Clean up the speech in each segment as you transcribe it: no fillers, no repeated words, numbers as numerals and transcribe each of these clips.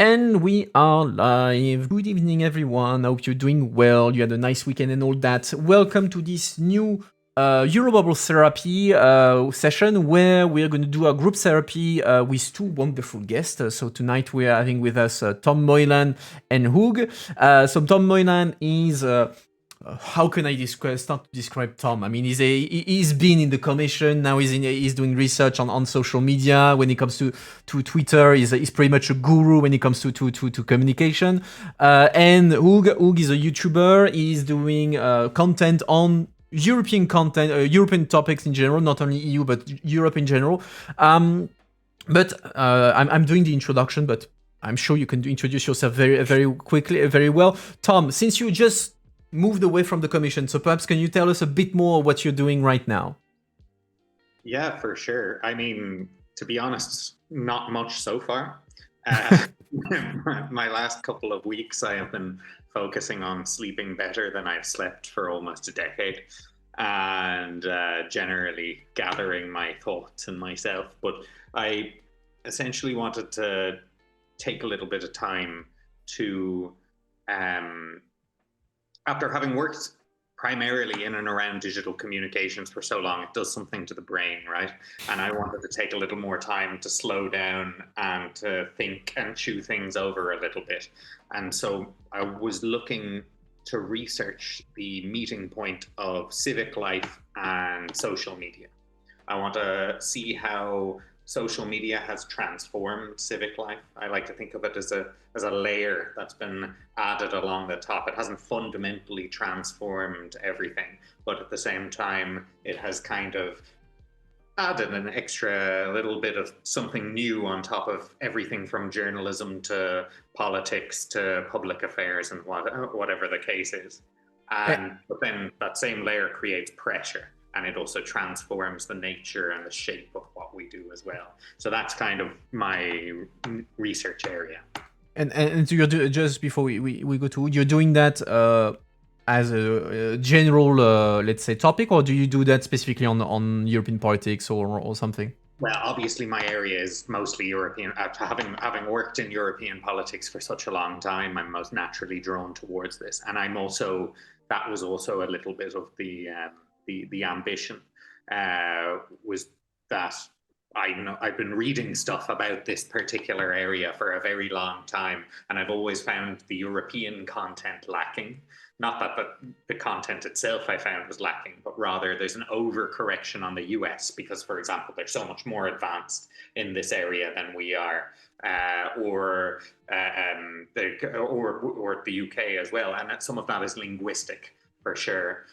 And we are live. Good evening, everyone. I hope you're doing well. You had a nice weekend and all that. Welcome to this new Eurobubble therapy session where we're going to do a group therapy with two wonderful guests. So tonight we're having with us Tom Moylan and Hoog. So Tom Moylan is... how can I start to describe Tom? I mean, he's been in the commission, now he's doing research on social media. When it comes to Twitter, he's pretty much a guru when it comes to communication. And Hoog is a YouTuber. He's doing content on European content, European topics in general, not only EU, but Europe in general. But I'm doing the introduction, but I'm sure you can introduce yourself very, very quickly, very well. Tom, since you just moved away from the commission, so perhaps can you tell us a bit more what you're doing right now? Yeah, for sure. I mean, to be honest, not much so far. My last couple of weeks, I have been focusing on sleeping better than I've slept for almost a decade, and generally gathering my thoughts and myself. But I essentially wanted to take a little bit of time to after having worked primarily in and around digital communications for so long, it does something to the brain, right? And I wanted to take a little more time to slow down and to think and chew things over a little bit. And so I was looking to research the meeting point of civic life and social media. I want to see how social media has transformed civic life. I like to think of it as a layer that's been added along the top. It hasn't fundamentally transformed everything, but at the same time, it has kind of added an extra little bit of something new on top of everything from journalism to politics to public affairs and whatever the case is. But then that same layer creates pressure, and it also transforms the nature and the shape of what we do as well. So that's kind of my research area. And so you're just before we go to, you're doing that as a general, let's say, topic, or do you do that specifically on European politics or something? Well, obviously my area is mostly European. Having worked in European politics for such a long time, I'm most naturally drawn towards this. And that was also a little bit of the ambition, was that I've been reading stuff about this particular area for a very long time, and I've always found the European content lacking. Not that the content itself I found was lacking, but rather there's an overcorrection on the US because, for example, they're so much more advanced in this area than we are, or the UK as well, and some of that is linguistic for sure.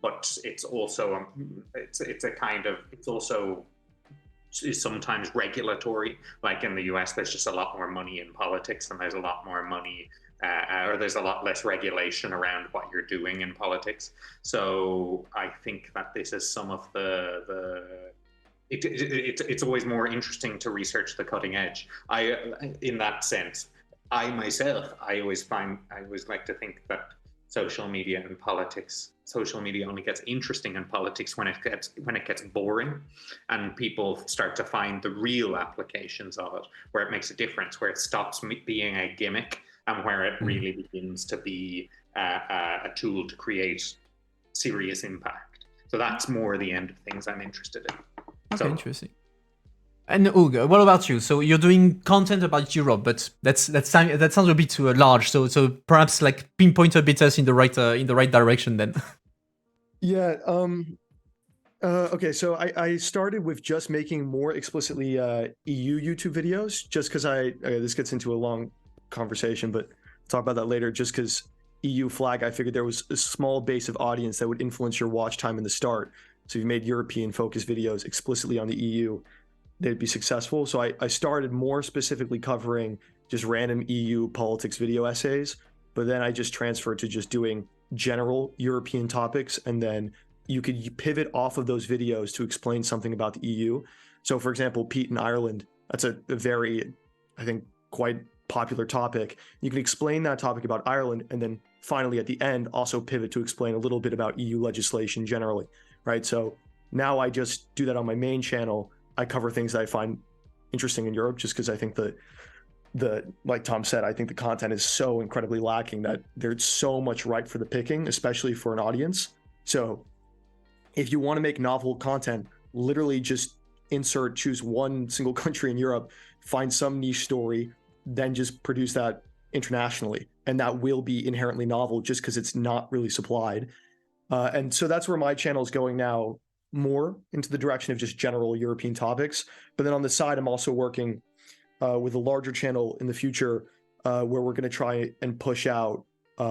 But it's also is sometimes regulatory. Like in the US, there's just a lot more money in politics, and there's a lot more money, or there's a lot less regulation around what you're doing in politics. So I think that this is some of it's always more interesting to research the cutting edge. In that sense, I always like to think that social media only gets interesting in politics when it gets boring, and people start to find the real applications of it, where it makes a difference, where it stops being a gimmick, and where it really begins to be a tool to create serious impact. So that's more the end of things I'm interested in. Okay, interesting. And Hoog, what about you? So you're doing content about Europe, but that sounds a bit too large. So perhaps like pinpoint a bit us in the right direction then. Yeah. Okay. So I started with just making more explicitly EU YouTube videos, just because this gets into a long conversation, but I'll talk about that later. Just because EU flag, I figured there was a small base of audience that would influence your watch time in the start. So if you made European focused videos explicitly on the EU, they'd be successful. So I started more specifically covering just random EU politics video essays, but then I just transferred to just doing general European topics, and then you could pivot off of those videos to explain something about the EU. So for example, Pete in Ireland, that's a very, I think, quite popular topic. You can explain that topic about Ireland, and then finally at the end also pivot to explain a little bit about EU legislation generally, right? So now I just do that on my main channel. I cover things that I find interesting in Europe, just because I think that like Tom said, I think the content is so incredibly lacking that there's so much ripe for the picking, especially for an audience. So if you want to make novel content, literally just choose one single country in Europe, find some niche story, then just produce that internationally. And that will be inherently novel just because it's not really supplied. And so that's where my channel is going now, more into the direction of just general European topics. But then on the side, I'm also working with a larger channel in the future where we're going to try and push out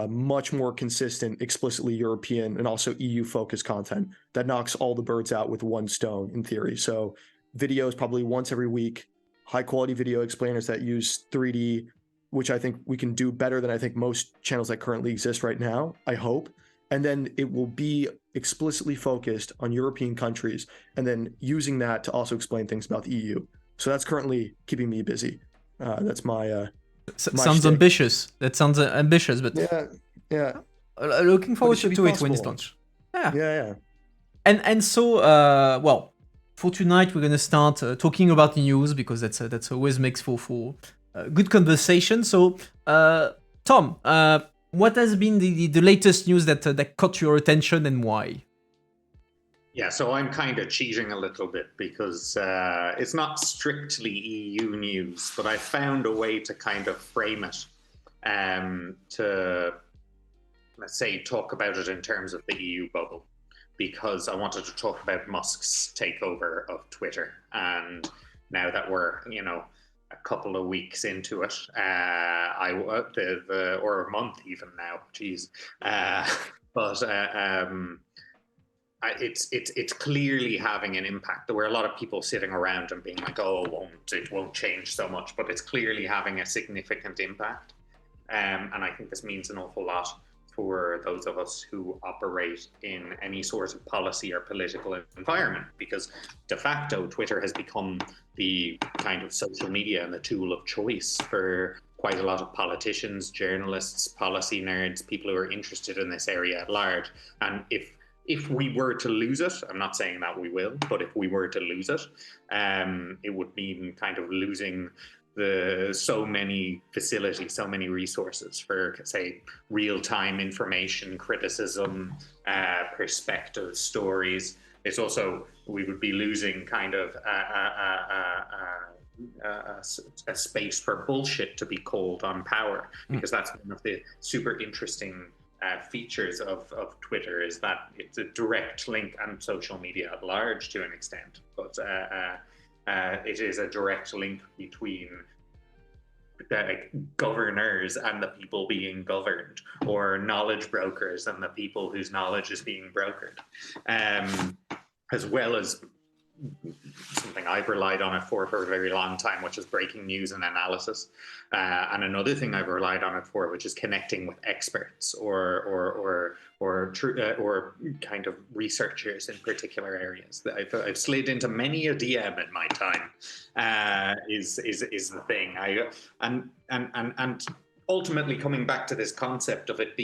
much more consistent, explicitly European and also EU focused content that knocks all the birds out with one stone in theory. So videos probably once every week, high quality video explainers that use 3D, which I think we can do better than I think most channels that currently exist right now, I hope. And then it will be explicitly focused on European countries and then using that to also explain things about the EU. So that's currently keeping me busy. That's my sounds shtick. ambitious. That sounds ambitious, but yeah. Looking forward should to be it when it's possible. launched. Yeah. Yeah. And so, well, for tonight we're gonna start talking about news because that's always makes for good conversation. So, Tom, what has been the latest news that caught your attention and why? Yeah, so I'm kind of cheating a little bit because it's not strictly EU news, but I found a way to kind of frame it to, let's say, talk about it in terms of the EU bubble, because I wanted to talk about Musk's takeover of Twitter. And now that we're, a couple of weeks into it, or a month even now, geez. It's clearly having an impact. There were a lot of people sitting around and being like, "Oh, it won't change so much," but it's clearly having a significant impact. And I think this means an awful lot for those of us who operate in any sort of policy or political environment, because de facto Twitter has become the kind of social media and the tool of choice for quite a lot of politicians, journalists, policy nerds, people who are interested in this area at large. And if we were to lose it, I'm not saying that we will, but if we were to lose it, it would mean kind of losing so many facilities, so many resources for, say, real-time information, criticism, perspective, stories. It's also, we would be losing kind of a space for bullshit to be called on power, because that's one of the super interesting features of Twitter, is that it's a direct link, and social media at large to an extent, but it is a direct link between governors and the people being governed, or knowledge brokers and the people whose knowledge is being brokered, as well as something I've relied on it for a very long time, which is breaking news and analysis. And another thing I've relied on it for, which is connecting with experts or kind of researchers in particular areas. I've slid into many a DM in my time. Is the thing. And ultimately coming back to this concept of it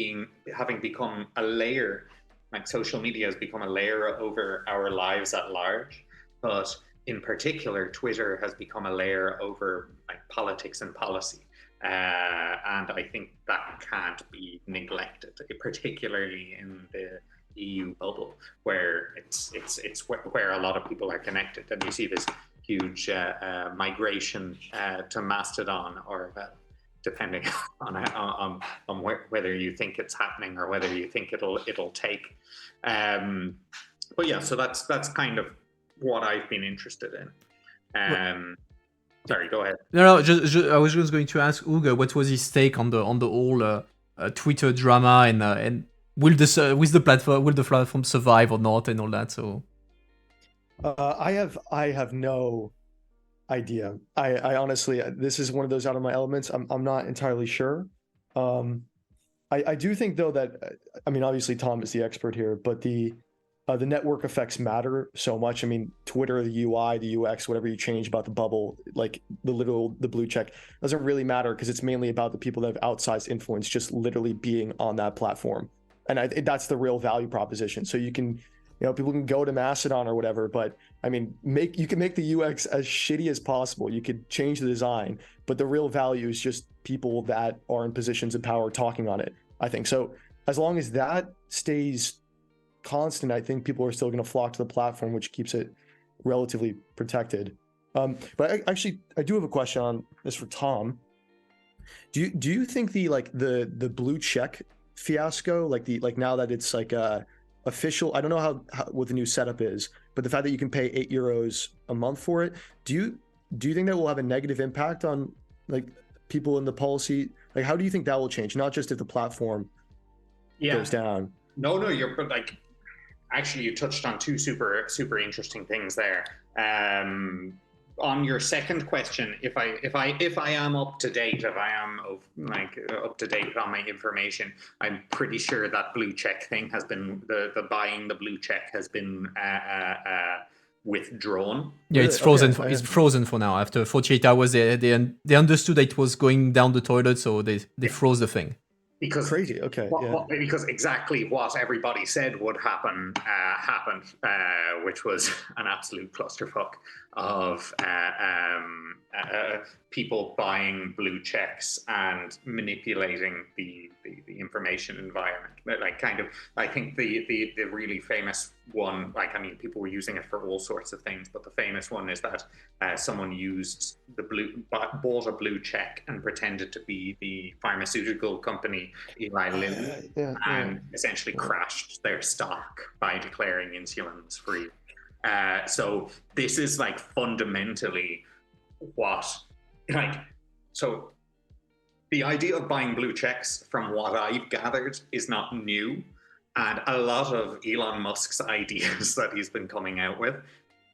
having become a layer, like social media has become a layer over our lives at large. But in particular, Twitter has become a layer over like politics and policy. And I think that can't be neglected, particularly in the EU bubble, where it's where a lot of people are connected. And you see this huge migration to Mastodon, or depending on whether you think it's happening or whether you think it'll take. But yeah, so that's kind of what I've been interested in. Sorry, go ahead. No, I was just going to ask Hugo what was his take on the whole Twitter drama, and will the platform survive or not, and all that. So I have no idea. I honestly, this is one of those out of my elements. I'm not entirely sure. I do think though that, I mean, obviously Tom is the expert here, but the network effects matter so much. I mean, Twitter, the UI, the UX, whatever you change about the bubble, like the blue check, doesn't really matter, because it's mainly about the people that have outsized influence just literally being on that platform. And that's the real value proposition. So you can, people can go to Mastodon or whatever, but I mean, you can make the UX as shitty as possible. You could change the design, but the real value is just people that are in positions of power talking on it, I think. So as long as that stays constant, I think people are still going to flock to the platform, which keeps it relatively protected. But I do have a question on this for Tom. Do you think the blue check fiasco, like now that it's like official, I don't know how what the new setup is, but the fact that you can pay €8 a month for it, do you think that will have a negative impact on like people in the policy? Like, how do you think that will change? Not just if the platform goes down. No, you're like, actually, you touched on two super interesting things there. On your second question, if I am up to date, if I am up to date on my information, I'm pretty sure that blue check thing has been the buying the blue check has been withdrawn. Yeah, it's frozen. Okay. It's frozen for now. After 48 hours, they understood that it was going down the toilet, so they froze the thing. Because crazy, okay. Because exactly what everybody said would happen happened, which was an absolute clusterfuck of people buying blue checks and manipulating the information environment. But I think the really famous one, people were using it for all sorts of things, but the famous one is that someone bought a blue check and pretended to be the pharmaceutical company Eli Lilly, and essentially crashed their stock by declaring insulin was free. So this is like fundamentally so the idea of buying blue checks, from what I've gathered, is not new. And a lot of Elon Musk's ideas that he's been coming out with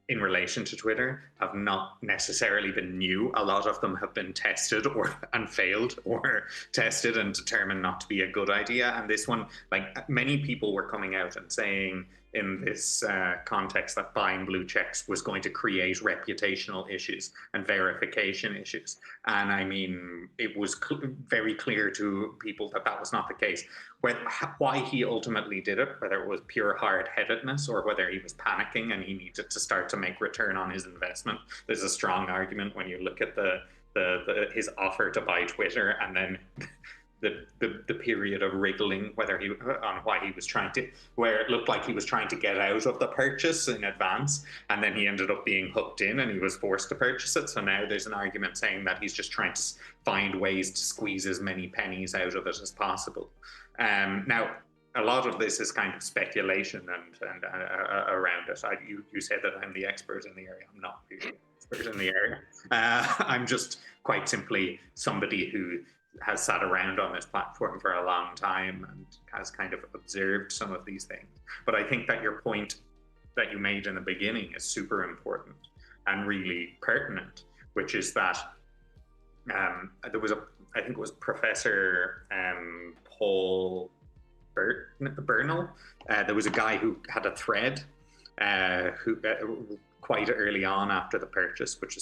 in relation to Twitter have not necessarily been new. A lot of them have been tested and failed, or tested and determined not to be a good idea. And this one, like, many people were coming out and saying in this context that buying blue checks was going to create reputational issues and verification issues. And I mean, it was very clear to people that that was not the case. Why he ultimately did it, whether it was pure hard-headedness or whether he was panicking and he needed to start to make return on his investment, there's a strong argument when you look at his offer to buy Twitter and then the period of wriggling, why he was trying to, where it looked like he was trying to get out of the purchase in advance, and then he ended up being hooked in and he was forced to purchase it. So now there's an argument saying that he's just trying to find ways to squeeze as many pennies out of it as possible. Now, a lot of this is kind of speculation and around it. You said that I'm the expert in the area. I'm not really the expert in the area. I'm just quite simply somebody who has sat around on this platform for a long time and has kind of observed some of these things. But I think that your point that you made in the beginning is super important and really pertinent, which is that there was I think it was Professor Paul Bernal. There was a guy who had a thread who quite early on after the purchase, which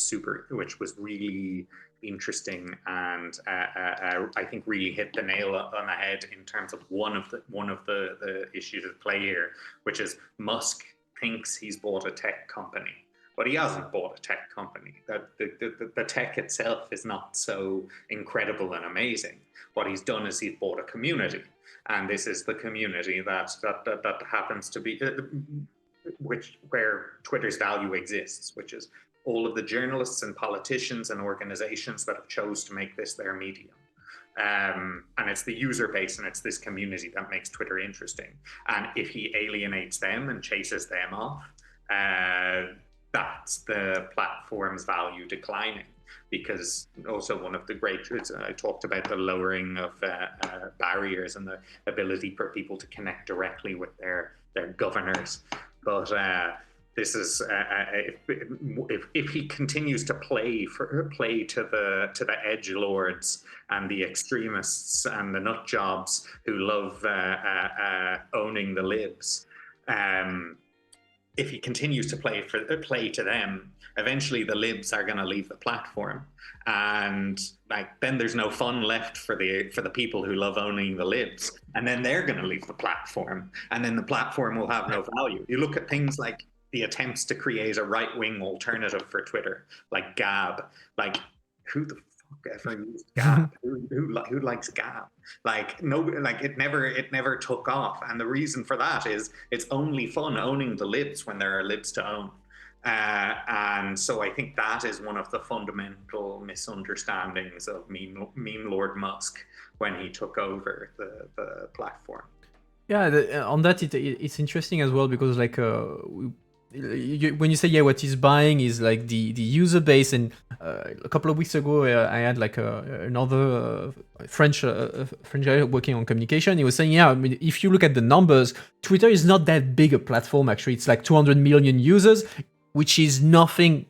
was really interesting, and I think really hit the nail on the head in terms of one of the issues at play here, which is Musk thinks he's bought a tech company, but he hasn't bought a tech company. That the tech itself is not so incredible and amazing. What he's done is he's bought a community, and this is the community that happens to be where Twitter's value exists, which is all of the journalists and politicians and organizations that have chose to make this their medium. And it's the user base and it's this community that makes Twitter interesting. And if he alienates them and chases them off, that's the platform's value declining. Because also one of the great truths, I talked about the lowering of barriers and the ability for people to connect directly with their governors. But this is if he continues to play to the edgelords and the extremists and the nut jobs who love owning the libs. If he continues to play to them, eventually the libs are going to leave the platform, and then there's no fun left for the people who love owning the libs, and then they're going to leave the platform, and then the platform will have no value. You look at things like the attempts to create a right-wing alternative for Twitter, like Gab. Like, who the fuck ever used Gab? Who likes Gab? Like no, like it never took off, and the reason for that is it's only fun owning the libs when there are libs to own. And so I think that is one of the fundamental misunderstandings of meme Lord Musk when he took over the platform. Yeah, on that it's interesting as well because like when you say what he's buying is like the user base, and a couple of weeks ago I had like another French guy working on communication. He was saying, I mean, if you look at the numbers, Twitter is not that big a platform actually. It's like 200 million users, which is nothing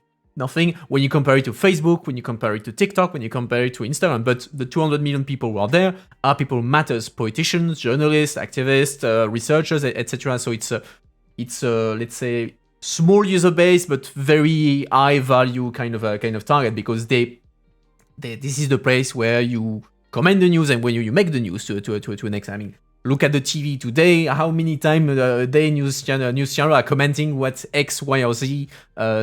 when you compare it to Facebook, when you compare it to TikTok, when you compare it to Instagram. But the 200 million people who are there are people who matters: politicians, journalists, activists, researchers, etc. So it's let's say small user base, but very high value kind of target, because this is the place where you comment the news and when you make the news to an extent. I mean, look at the TV today. How many times a day news channel are commenting what X, Y, or Z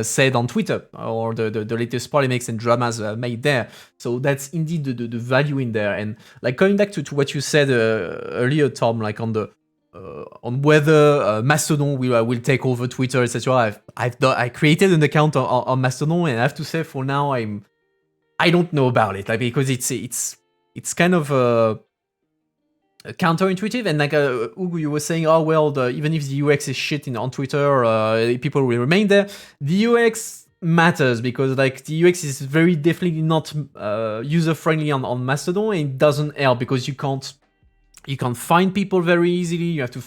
said on Twitter, or the latest polemics and dramas made there. So that's indeed the value in there. And like going back to what you said earlier, Tom, like on whether Mastodon will take over Twitter, etc. I created an account on Mastodon, and I have to say for now I don't know about it, like, because it's kind of counterintuitive, and like Hugo, you were saying, oh well, even if the UX is shit on Twitter, people will remain there. The UX matters because like the UX is very definitely not user friendly on Mastodon, and it doesn't help because you can't find people very easily. You have to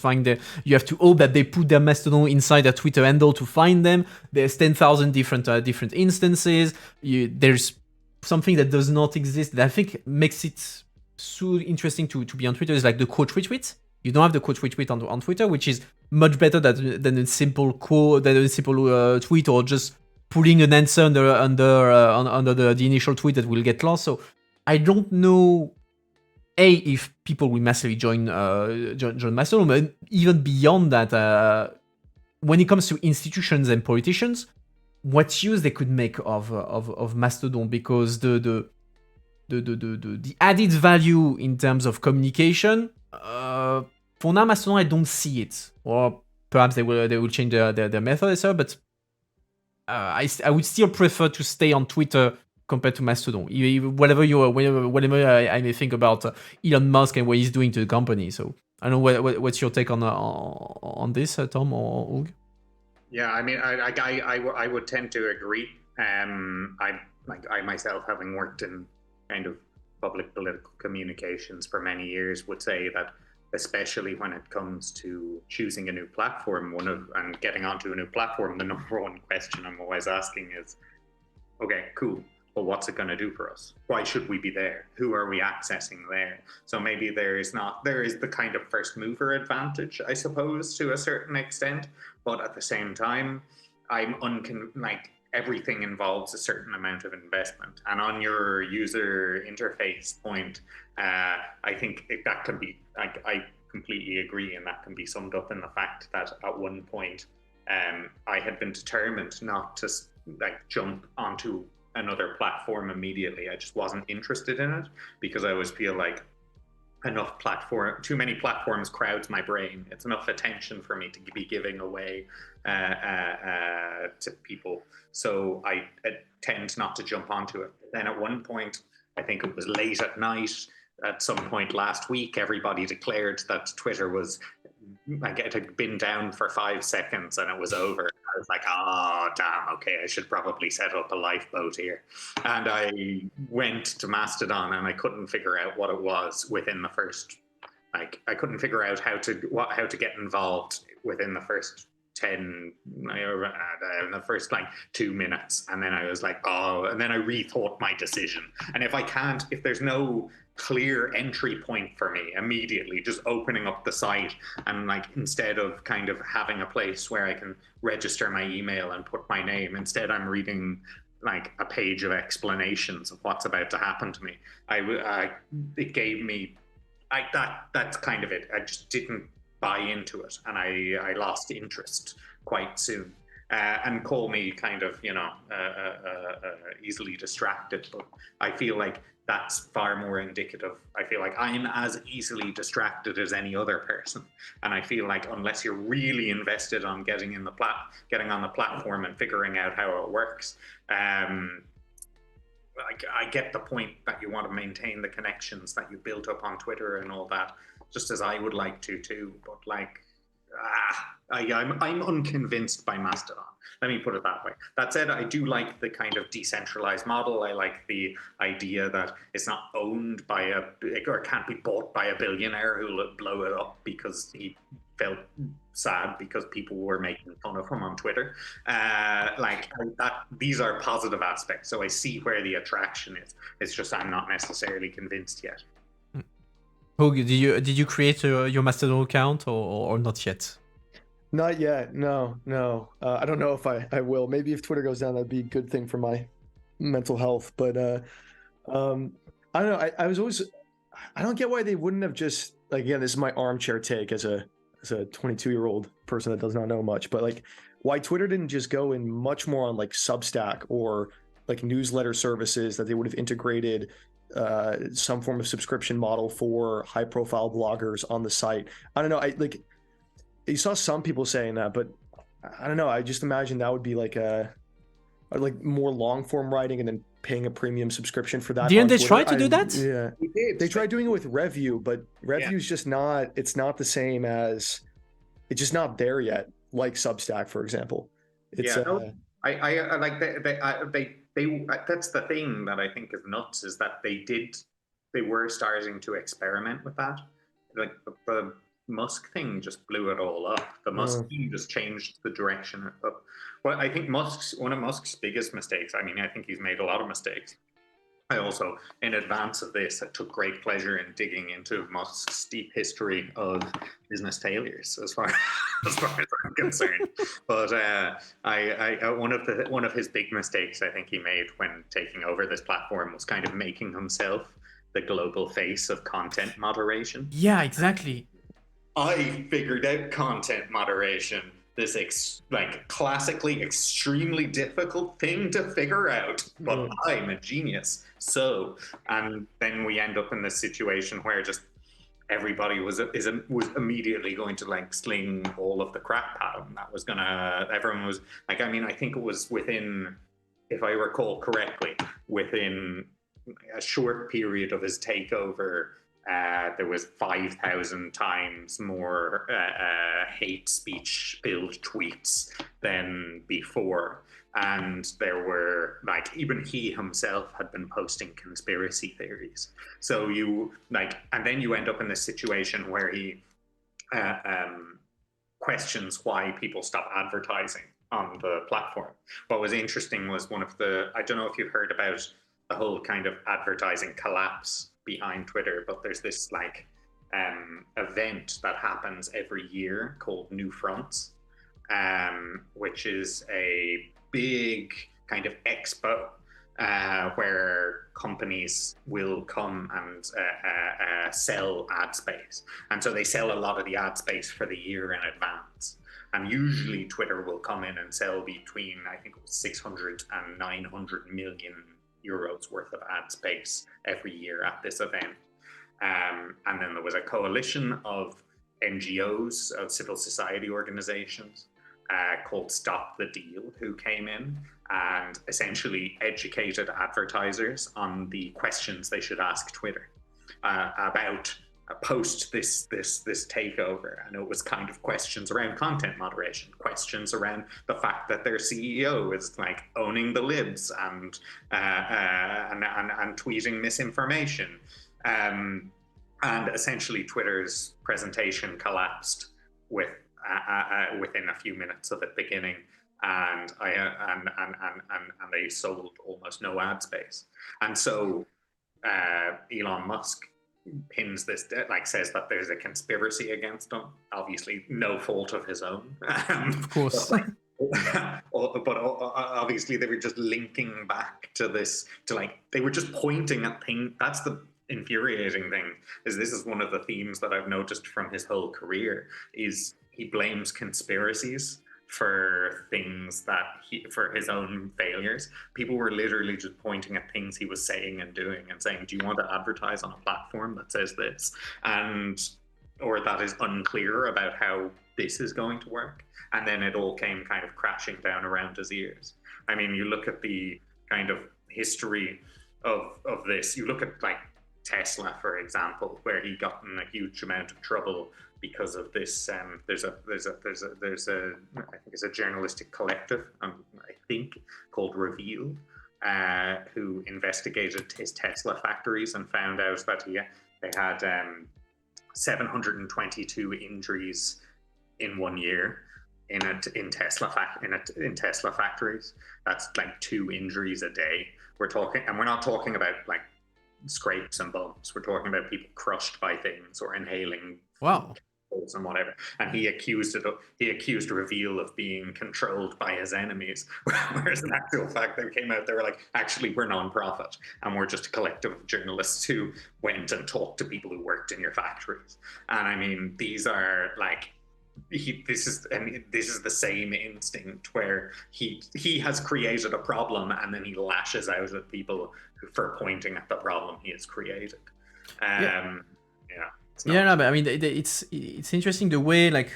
hope that they put their Mastodon inside their Twitter handle to find them. There's 10,000 different instances. There's something that does not exist that I think makes it so interesting to be on Twitter is like the quote retweet. You don't have the quote retweet on Twitter, which is much better than a simple quote, than a simple tweet, or just pulling an answer under the initial tweet that will get lost. So I don't know if people will massively join Mastodon, but even beyond that, when it comes to institutions and politicians, what use they could make of Mastodon, because the added value in terms of communication, for now Mastodon I don't see it, or perhaps they will change their method, etc. But I would still prefer to stay on Twitter compared to Mastodon, whatever I may think about Elon Musk and what he's doing to the company. So I don't know what's your take on this, Tom or Hoog? Yeah, I mean, I would tend to agree. I myself, having worked in kind of public political communications for many years, would say that especially when it comes to choosing a new platform, and getting onto a new platform, the number one question I'm always asking is, okay, cool, but what's it going to do for us? Why should we be there? Who are we accessing there? So maybe there is the kind of first mover advantage, I suppose, to a certain extent, but at the same time, everything involves a certain amount of investment. And on your user interface point, I think that can be, I completely agree, and that can be summed up in the fact that at one point, I had been determined not to jump onto another platform immediately. I just wasn't interested in it, because I always feel like too many platforms crowds my brain. It's enough attention for me to be giving away to people. So I tend not to jump onto it. Then at one point, I think it was late at night, at some point last week, everybody declared that Twitter was, it had been down for 5 seconds and it was over. I was like, oh, damn, okay, I should probably set up a lifeboat here. And I went to Mastodon and I couldn't figure out what it was within the first, I couldn't figure out how to get involved within the first 10, in the first 2 minutes. And then I was like, oh, and then I rethought my decision. And if there's no clear entry point for me immediately, just opening up the site and instead of kind of having a place where I can register my email and put my name, instead I'm reading a page of explanations of what's about to happen to me. It gave me that's kind of it. I just didn't buy into it, and I lost interest quite soon. And call me kind of, easily distracted, but I feel like that's far more indicative. I feel like I'm as easily distracted as any other person, and I feel like unless you're really invested on getting on the platform and figuring out how it works, I get the point that you want to maintain the connections that you built up on Twitter and all that, just as I would like to too. But like, I'm unconvinced by Mastodon. Let me put it that way. That said, I do like the kind of decentralized model. I like the idea that it's not owned by or can't be bought by a billionaire who will blow it up because he felt sad because people were making fun of him on Twitter. These are positive aspects. So I see where the attraction is. It's just I'm not necessarily convinced yet. Hoog, did you create your Mastodon account or not yet? Not yet. No. I don't know if I will. Maybe if Twitter goes down, that'd be a good thing for my mental health. But I don't know. I don't get why they wouldn't have just, like, again, this is my armchair take as a 22-year-old person that does not know much, but like, why Twitter didn't just go in much more on like Substack or like newsletter services, that they would have integrated some form of subscription model for high profile bloggers on the site. I don't know. You saw some people saying that, but I don't know. I just imagine that would be like more long form writing and then paying a premium subscription for that. Didn't they try to do that? Yeah, they tried doing it with Review, but Review's just not. It's not the same as. It's just not there yet. Like Substack, for example. It's, I like they. That's the thing that I think is nuts, is that they were starting to experiment with that. Like the Musk thing just blew it all up. The Musk thing just changed the direction of. Well, I think one of Musk's biggest mistakes. I mean, I think he's made a lot of mistakes. I also, in advance of this, I took great pleasure in digging into Musk's deep history of business failures, as far as I'm concerned. But one of his big mistakes, I think he made when taking over this platform, was kind of making himself the global face of content moderation. Yeah, exactly. I figured out content moderation, this classically extremely difficult thing to figure out, but I'm a genius. So, and then we end up in this situation where just everybody was immediately going to like sling all of the crap at him. Everyone was like, I mean, I think it was within, if I recall correctly, within a short period of his takeover, there was 5,000 times more hate speech filled tweets than before. And there were, like, even he himself had been posting conspiracy theories. So and then you end up in this situation where he questions why people stop advertising on the platform. What was interesting was I don't know if you've heard about the whole kind of advertising collapse behind Twitter, but there's this event that happens every year called New Fronts, which is a big kind of expo where companies will come and sell ad space. And so they sell a lot of the ad space for the year in advance. And usually Twitter will come in and sell between, I think it was 600 and 900 million euros worth of ad space every year at this event. And then there was a coalition of NGOs, of civil society organizations, called Stop the Deal, who came in and essentially educated advertisers on the questions they should ask Twitter about post this takeover. And it was kind of questions around content moderation, questions around the fact that their CEO is like owning the libs and tweeting misinformation. And essentially Twitter's presentation collapsed within a few minutes of it beginning, and they sold almost no ad space. And so Elon Musk pins this, says that there's a conspiracy against him. Obviously, no fault of his own. Of course. But obviously, they were just linking back to this, they were just pointing at things. That's the infuriating thing. This is one of the themes that I've noticed from his whole career. Is he blames conspiracies for things for his own failures. People were literally just pointing at things he was saying and doing and saying, do you want to advertise on a platform that says this? Or that is unclear about how this is going to work. And then it all came kind of crashing down around his ears. I mean, you look at the kind of history of this, you look at like Tesla, for example, where he got in a huge amount of trouble because of this. There's a I think it's a journalistic collective, I think, called Reveal, who investigated his Tesla factories and found out that they had 722 injuries in 1 year in Tesla factories. That's like 2 injuries a day. We're not talking about like scrapes and bumps. We're talking about people crushed by things or inhaling and whatever. And he accused Reveal of being controlled by his enemies, whereas in actual fact they came out, they were like, actually we're non-profit and we're just a collective of journalists who went and talked to people who worked in your factories. And I mean, these are like, this is the same instinct where he has created a problem and then he lashes out at people for pointing at the problem he has created. But I mean, it's interesting the way like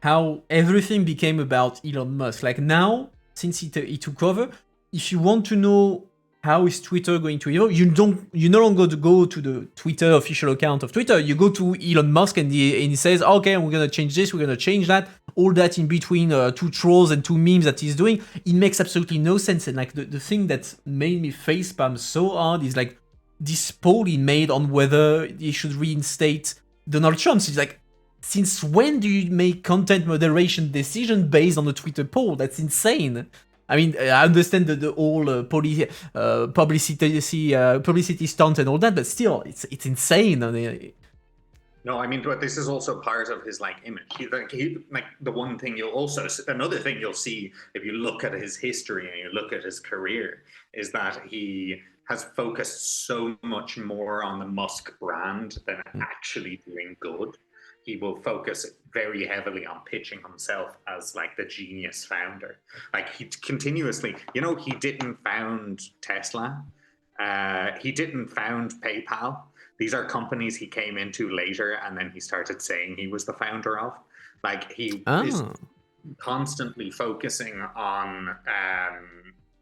how everything became about Elon Musk. Like now, since he took over, if you want to know how is Twitter going to evolve, you no longer go to the Twitter official account of Twitter. You go to Elon Musk and he says, okay, we're gonna change this, we're gonna change that. All that in between 2 trolls and 2 memes that he's doing, it makes absolutely no sense. And like the thing that made me facepalm so hard is like this poll he made on whether he should reinstate Donald Trump. It's like, since when do you make content moderation decision based on a Twitter poll? That's insane. I mean, I understand the whole publicity stunt and all that, but still, it's insane. No, I mean, but this is also part of his like image. Another thing you'll see if you look at his history and you look at his career is that he has focused so much more on the Musk brand than actually doing good. He will focus very heavily on pitching himself as like the genius founder. Like he continuously, he didn't found Tesla. He didn't found PayPal. These are companies he came into later and then he started saying he was the founder of. Like he is constantly focusing on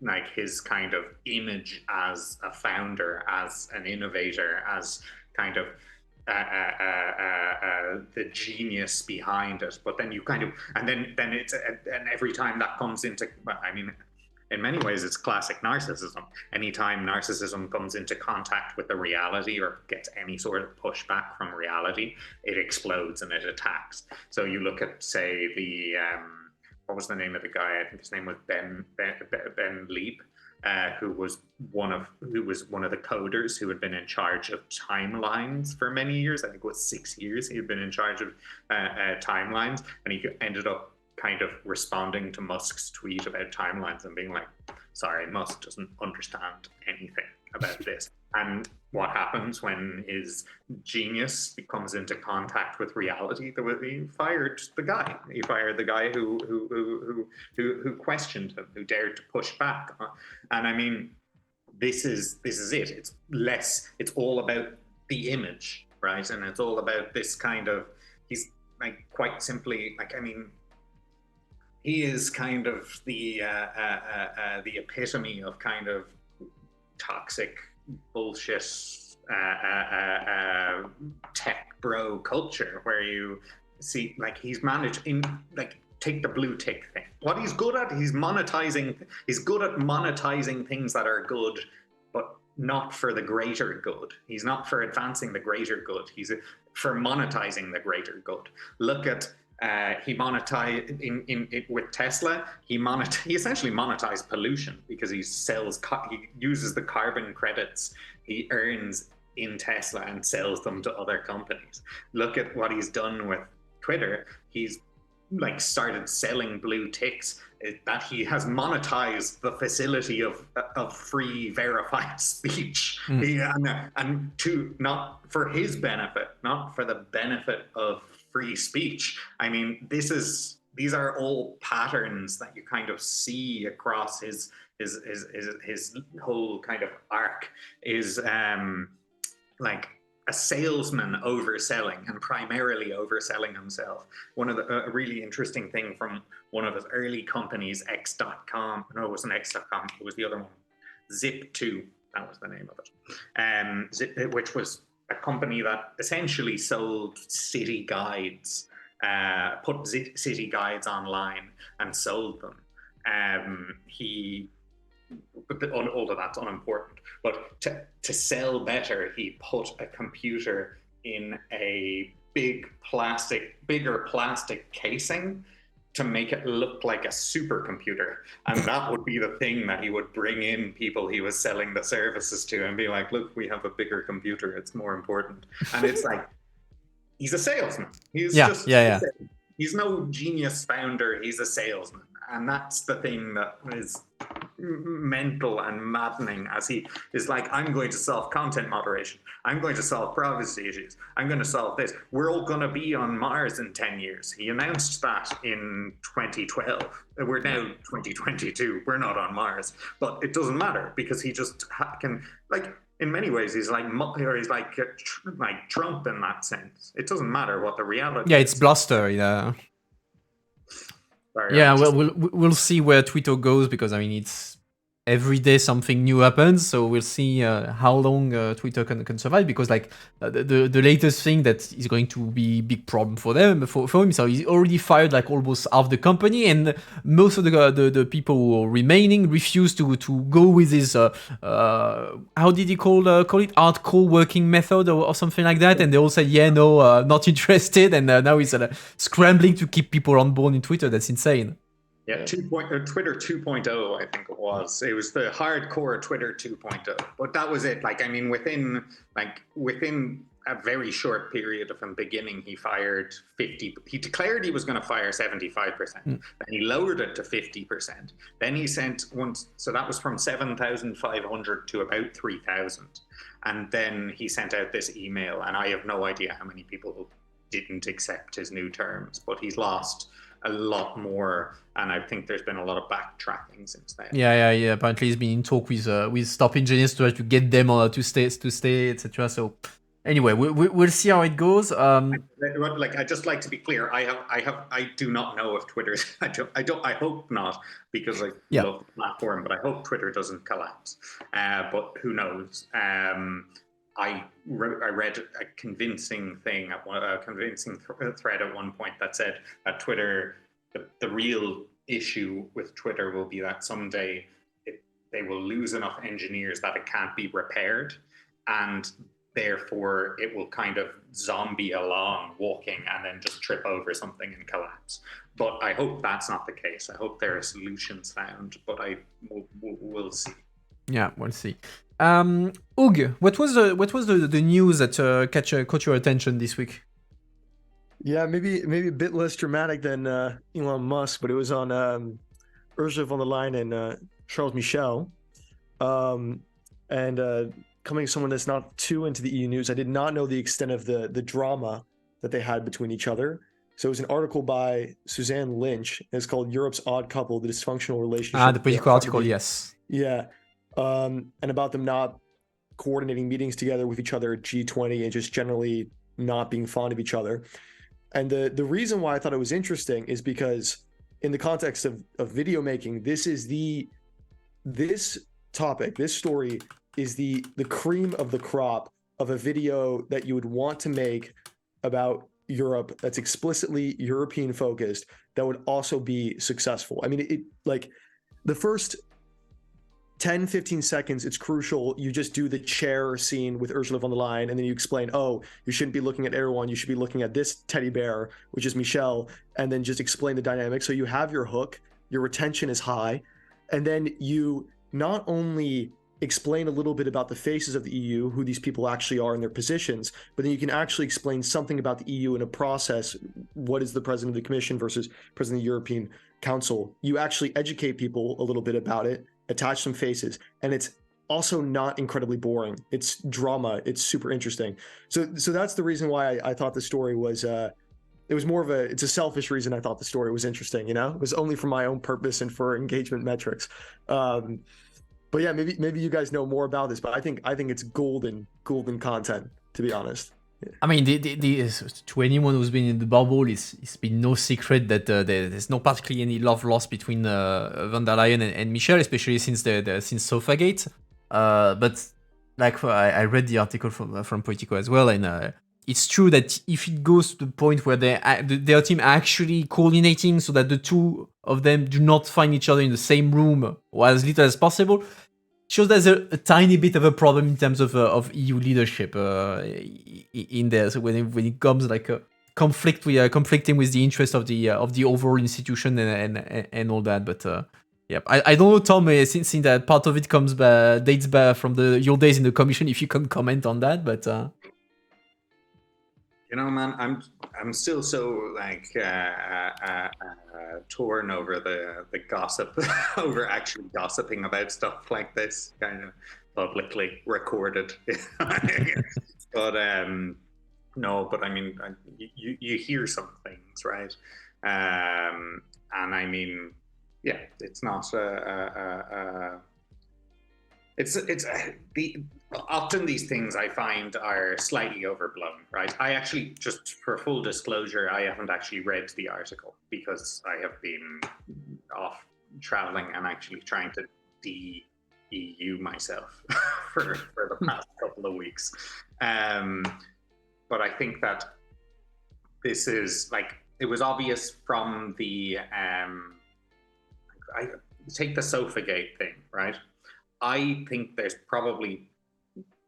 like his kind of image as a founder, as an innovator, as kind of the genius behind it. But then you kind of, and every time that comes into, I mean, in many ways it's classic narcissism. Anytime narcissism comes into contact with the reality or gets any sort of pushback from reality, it explodes and it attacks. So you look at, say, what was the name of the guy? I think his name was Ben Leap, who was one of the coders who had been in charge of timelines for many years. I think it was 6 years he had been in charge of timelines, and he ended up kind of responding to Musk's tweet about timelines and being like, sorry, Musk doesn't understand anything about this. And what happens when his genius comes into contact with reality? He fired the guy. He fired the guy who questioned him, who dared to push back. And I mean, this is it. It's all about the image, right? And it's all about this kind of, he's like quite simply, like, I mean, he is kind of the epitome of kind of toxic bullshit tech bro culture, where you see like he's managed in like take the blue tick thing. What he's good at, he's good at monetizing things that are good, but not for the greater good. He's not for advancing the greater good. He's for monetizing the greater good. Look at he monetized with Tesla. He essentially monetized pollution because he uses the carbon credits he earns in Tesla and sells them to other companies. Look at what he's done with Twitter. He's like started selling blue ticks that he has monetized the facility of free verified speech, and to not for his benefit, not for the benefit of free speech. I mean, this is these are all patterns that you kind of see across his whole kind of arc. Is like a salesman overselling and primarily overselling himself. One of the a really interesting thing from one of his early companies, X.com. No, it wasn't X.com. It was the other one, Zip2. That was the name of it. Which was a company that essentially sold city guides, put city guides online and sold them. But all of that's unimportant. But to sell better, he put a computer in a bigger plastic casing to make it look like a supercomputer. And that would be the thing that he would bring in people he was selling the services to and be like, look, we have a bigger computer. It's more important. And it's like, he's a salesman. He's he's no genius founder. He's a salesman. And that's the thing that is mental and maddening, as he is like, I'm going to solve content moderation. I'm going to solve privacy issues. I'm going to solve this. We're all going to be on Mars in 10 years. He announced that in 2012. We're now 2022. We're not on Mars. But it doesn't matter because he just can, like, in many ways, he's like Trump in that sense. It doesn't matter what the reality Yeah, it's bluster, yeah. Sorry, Yeah, well, we'll see where Twitter goes, because I mean, it's every day something new happens, so we'll see how long Twitter can survive, because like the latest thing that is going to be a big problem for them, for him, so he's already fired like almost half the company, and most of the people who are remaining refuse to go with his how did he call it, hardcore working method or something like that, and they all said not interested, and now he's scrambling to keep people on board in Twitter. That's insane. Yeah, Twitter 2.0, I think it was. It was the hardcore Twitter 2.0. But that was it. Like, I mean, within a very short period of him beginning, he fired 50. He declared he was going to fire 75%. Then he lowered it to 50%. Then he sent so that was from 7,500 to about 3,000. And then he sent out this email, and I have no idea how many people didn't accept his new terms, but he's lost a lot more, and I think there's been a lot of backtracking since then. Yeah. Apparently, he's been in talk with top engineers to try to get them to stay, etc. So, anyway, we'll see how it goes. Like, I just like to be clear. I do not know if Twitter's. I hope not, because I love the platform. But I hope Twitter doesn't collapse. But who knows? I read a convincing thing, a convincing thread at one point that said that Twitter, the real issue with Twitter will be that someday they will lose enough engineers that it can't be repaired, and therefore it will kind of zombie along, walking, and then just trip over something and collapse. But I hope that's not the case. I hope there are solutions found, but we'll see. Yeah, we'll see. Hoog, what was the news that caught your attention this week? Yeah, maybe a bit less dramatic than Elon Musk, but it was on Ursula von der Leyen and Charles Michel. And coming as someone that's not too into the EU news, I did not know the extent of the drama that they had between each other. So it was an article by Suzanne Lynch. It's called "Europe's Odd Couple: The Dysfunctional Relationship." The political article, yes. Yeah. And about them not coordinating meetings together with each other at G20 and just generally not being fond of each other. And the reason why I thought it was interesting is because in the context of video making, this story is the cream of the crop of a video that you would want to make about Europe that's explicitly European focused, that would also be successful. I mean, it like the first 10-15 seconds, it's crucial. You just do the chair scene with Ursula von der Leyen, and then you explain, oh, you shouldn't be looking at Erdogan, you should be looking at this teddy bear, which is Michel, and then just explain the dynamic. So you have your hook, your retention is high, and then you not only explain a little bit about the faces of the EU, who these people actually are and their positions, but then you can actually explain something about the EU in a process. What is the president of the Commission versus president of the European Council? You actually educate people a little bit about it, attach some faces, and it's also not incredibly boring. It's drama. It's super interesting. So that's the reason why I thought the story was it was more of it's a selfish reason I thought the story was interesting. You know, it was only for my own purpose and for engagement metrics. But yeah, maybe you guys know more about this, but I think it's golden content, to be honest. I mean, to anyone who's been in the bubble, it's been no secret that there's not particularly any love lost between von der Leyen and Michel, especially since since Sofagate. But like I read the article from Politico as well, and it's true that if it goes to the point where their team actually coordinating so that the two of them do not find each other in the same room or as little as possible, shows there's a tiny bit of a problem in terms of EU leadership in there. So when it comes like a conflicting with the interest of the overall institution and all that. But yeah, I don't know, Tom, since that part of it dates back from your days in the Commission, if you can comment on that, but. You know, man, I'm still so like torn over the gossip, over actually gossiping about stuff like this, kind of publicly recorded. But no, but I mean, you hear some things, right? And I mean, yeah, it's not often these things I find are slightly overblown, right? I actually, just for full disclosure, I haven't actually read the article because I have been off traveling and actually trying to de-EU myself for the past couple of weeks. But I think that this is like, it was obvious from the, I take the Sofagate thing, right? I think there's probably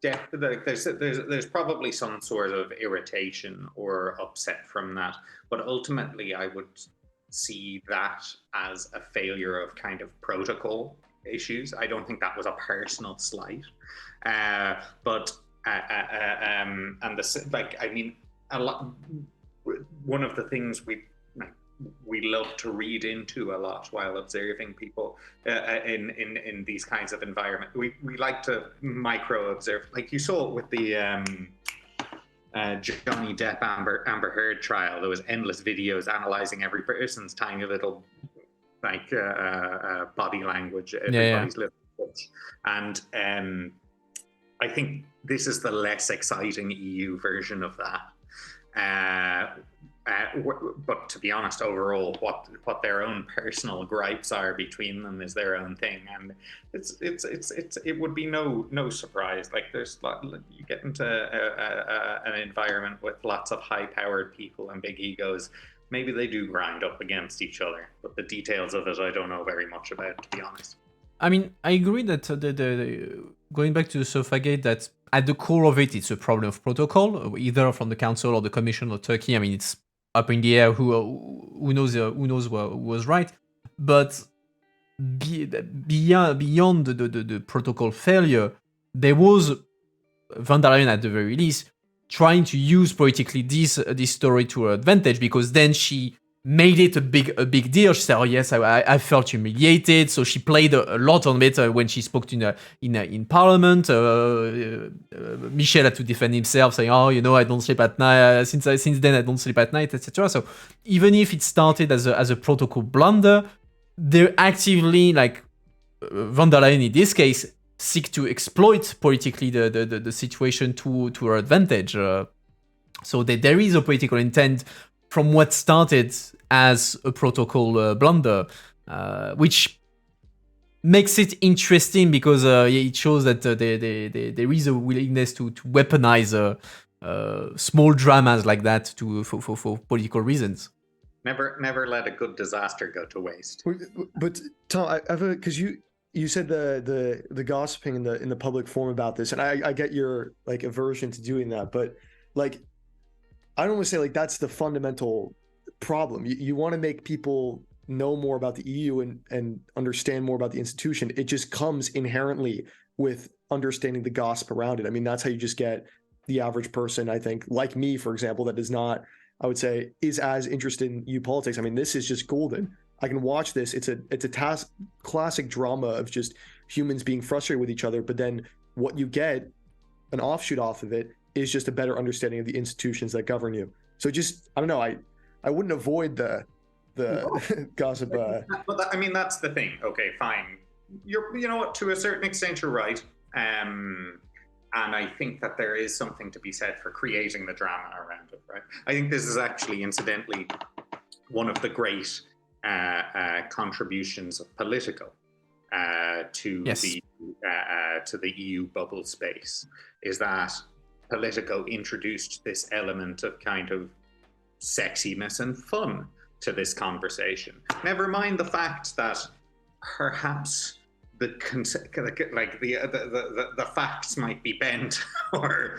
there's probably some sort of irritation or upset from that, but ultimately I would see that as a failure of kind of protocol issues. I don't think that was a personal slight, but and like, I mean, a lot. One of the things we love to read into a lot while observing people in these kinds of environments. We like to micro observe, like you saw with the Johnny Depp Amber Heard trial. There was endless videos analyzing every person's tiny little like body language, everybody's little touch. And I think this is the less exciting EU version of that. But to be honest, overall, what their own personal gripes are between them is their own thing, and it would be no surprise. Like you get into an environment with lots of high-powered people and big egos, maybe they do grind up against each other. But the details of it, I don't know very much about, to be honest. I mean, I agree that going back to the Sofagate, that at the core of it, it's a problem of protocol, either from the Council or the Commission or Turkey. I mean, it's up in the air who knows what was right, but beyond the protocol failure, there was von der Leyen at the very least trying to use politically this story to her advantage, because then she made it a big deal. She said, "Oh yes, I felt humiliated." So she played a lot on it when she spoke in Parliament. Michel had to defend himself, saying, "Oh, you know, I don't sleep at night. Since then, I don't sleep at night, etc." So even if it started as a protocol blunder, they're actively, like von der Leyen in this case, seek to exploit politically the situation to her advantage. So there is a political intent from what started as a protocol blunder, which makes it interesting because it shows that there is a willingness to weaponize small dramas like that for political reasons. Never let a good disaster go to waste. But Tom, because you said the gossiping in the public forum about this, and I get your like aversion to doing that, but like, I don't want to say like that's the fundamental problem. You want to make people know more about the EU and understand more about the institution. It just comes inherently with understanding the gossip around it. I mean, that's how you just get the average person, I think, like me, for example, that is not, I would say, is as interested in EU politics. I mean, this is just golden. I can watch this. It's a classic drama of just humans being frustrated with each other. But then what you get, an offshoot off of it, is just a better understanding of the institutions that govern you. So just, I don't know, I wouldn't avoid the gossip. But I mean, that's the thing. Okay, fine. You know what? To a certain extent, you're right. And I think that there is something to be said for creating the drama around it, right? I think this is actually, incidentally, one of the great contributions of Politico to the EU bubble space, is that Politico introduced this element of kind of sexiness and fun to this conversation. Never mind the fact that perhaps the facts might be bent or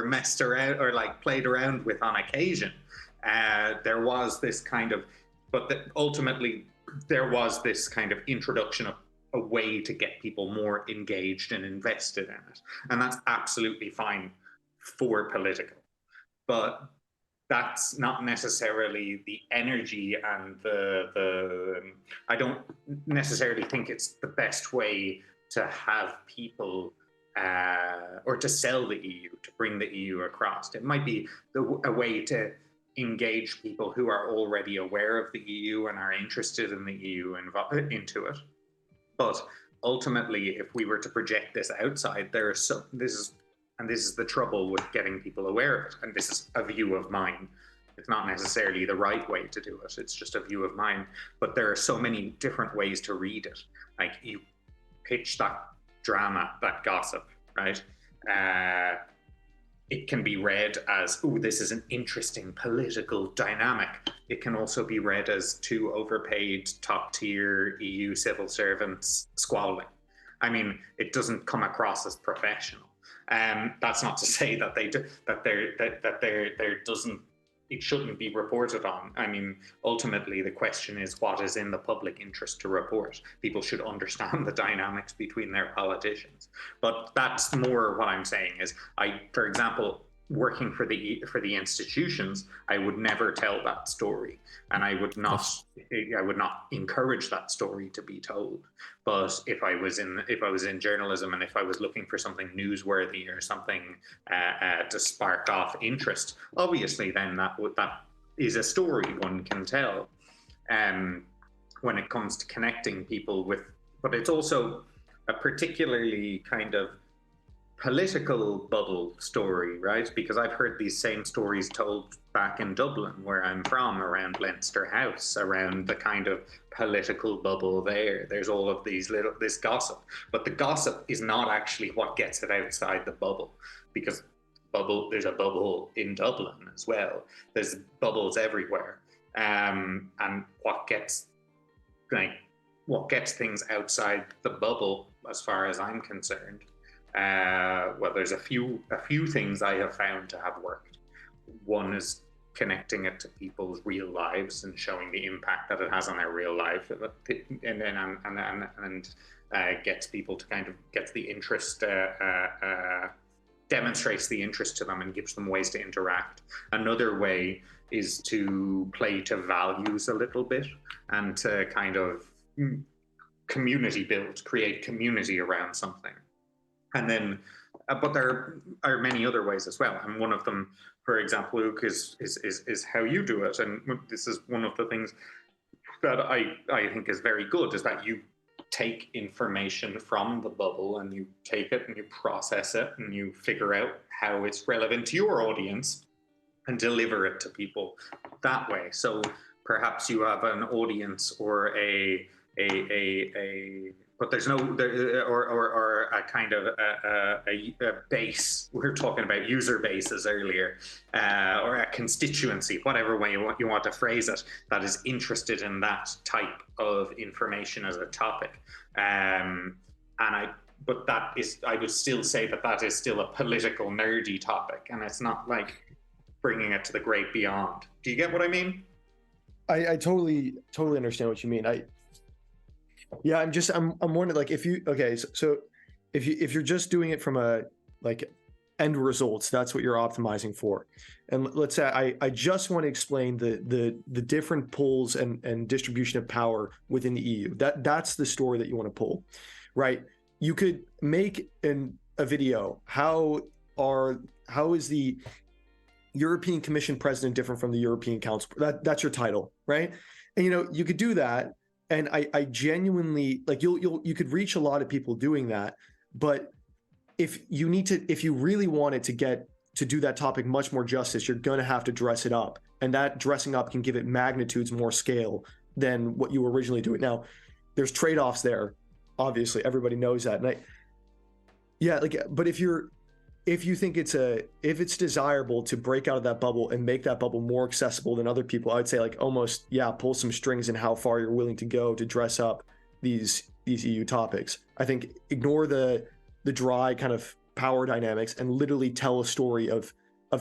messed around or like played around with on occasion. There was this kind of, ultimately there was this kind of introduction of a way to get people more engaged and invested in it, and that's absolutely fine for Politico, but that's not necessarily the energy and I don't necessarily think it's the best way to have people or to sell the EU, to bring the EU across. It might be a way to engage people who are already aware of the EU and are interested in the EU into it. But ultimately, if we were to project this outside, this is the trouble with getting people aware of it. And this is a view of mine. It's not necessarily the right way to do it. It's just a view of mine. But there are so many different ways to read it. Like, you pitch that drama, that gossip, right? It can be read as, oh, this is an interesting political dynamic. It can also be read as two overpaid, top-tier EU civil servants squabbling. I mean, it doesn't come across as professional. That's not to say that it shouldn't be reported on. I mean, ultimately, the question is what is in the public interest to report. People should understand the dynamics between their politicians. But that's more what I'm saying is, for example, working for the institutions, I would never tell that story, and I would not encourage that story to be told. But if I was in journalism, and if I was looking for something newsworthy or something to spark off interest, obviously then that is a story one can tell. When it comes to connecting people with, but it's also a particularly kind of political bubble story, right? Because I've heard these same stories told back in Dublin, where I'm from, around Leinster House, around the kind of political bubble there. There's all of this gossip, but the gossip is not actually what gets it outside the bubble, because there's a bubble in Dublin as well. There's bubbles everywhere, and what gets things outside the bubble, as far as I'm concerned. Well, there's a few things I have found to have worked. One is connecting it to people's real lives and showing the impact that it has on their real life, and gets people to kind of gets the interest, demonstrates the interest to them and gives them ways to interact. Another way is to play to values a little bit and to kind of community build, create community around something. And then, but there are many other ways as well. And one of them, for example, Luke, is how you do it. And this is one of the things that I think is very good, is that you take information from the bubble and you take it and you process it and you figure out how it's relevant to your audience and deliver it to people that way. So perhaps you have an audience or but there's or a kind of a base. We were talking about user bases earlier, or a constituency, whatever way you want to phrase it, that is interested in that type of information as a topic. But that is, I would still say that is still a political nerdy topic, and it's not like bringing it to the great beyond. Do you get what I mean? I totally understand what you mean. I'm wondering, like, if you're just doing it from a like end results, that's what you're optimizing for. And let's say I just want to explain the different pulls and distribution of power within the EU. That's the story that you want to pull, right? You could make a video. How is the European Commission president different from the European Council. That's your title, right? And you could do that, and I genuinely like you could reach a lot of people doing that, but if you really wanted to do that topic much more justice, you're going to have to dress it up, and that dressing up can give it magnitudes more scale than what you were originally doing. Now, there's trade-offs there, obviously, everybody knows that, and but if you think if it's desirable to break out of that bubble and make that bubble more accessible than other people, I'd say like almost, pull some strings in how far you're willing to go to dress up these EU topics. I think ignore the dry kind of power dynamics and literally tell a story of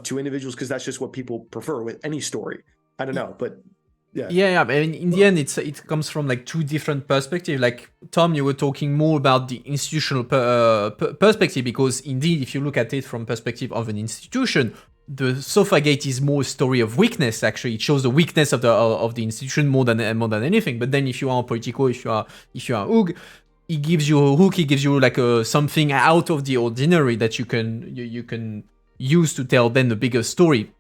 two individuals, because that's just what people prefer with any story. I don't know, but yeah. I mean, in the end, it comes from like two different perspectives. Like Tom, you were talking more about the institutional perspective, because indeed, if you look at it from perspective of an institution, the SofaGate is more a story of weakness. Actually, it shows the weakness of the institution more than anything. But then, if you are Politico, if you are Hoog, he gives you a hook. He gives you like something out of the ordinary that you can use to tell then the bigger story.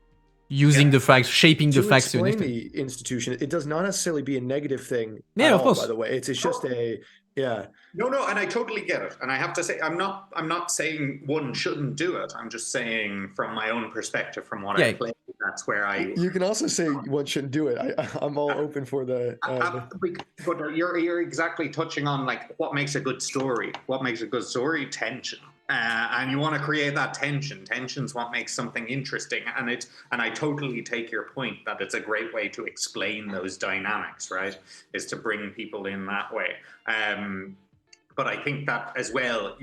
Using the facts, shaping the facts to explain the institution. It does not necessarily be a negative thing. Yeah, of course. By the way, it's just No, and I totally get it. And I have to say, I'm not saying one shouldn't do it. I'm just saying from my own perspective, from what I played, that's where I. You can also say one shouldn't do it. I'm all open for the. But you're exactly touching on like what makes a good story. What makes a good story? Tension. And you want to create that tension. Tension's what makes something interesting, and I totally take your point that it's a great way to explain those dynamics, right? Is to bring people in that way. But I think that as well,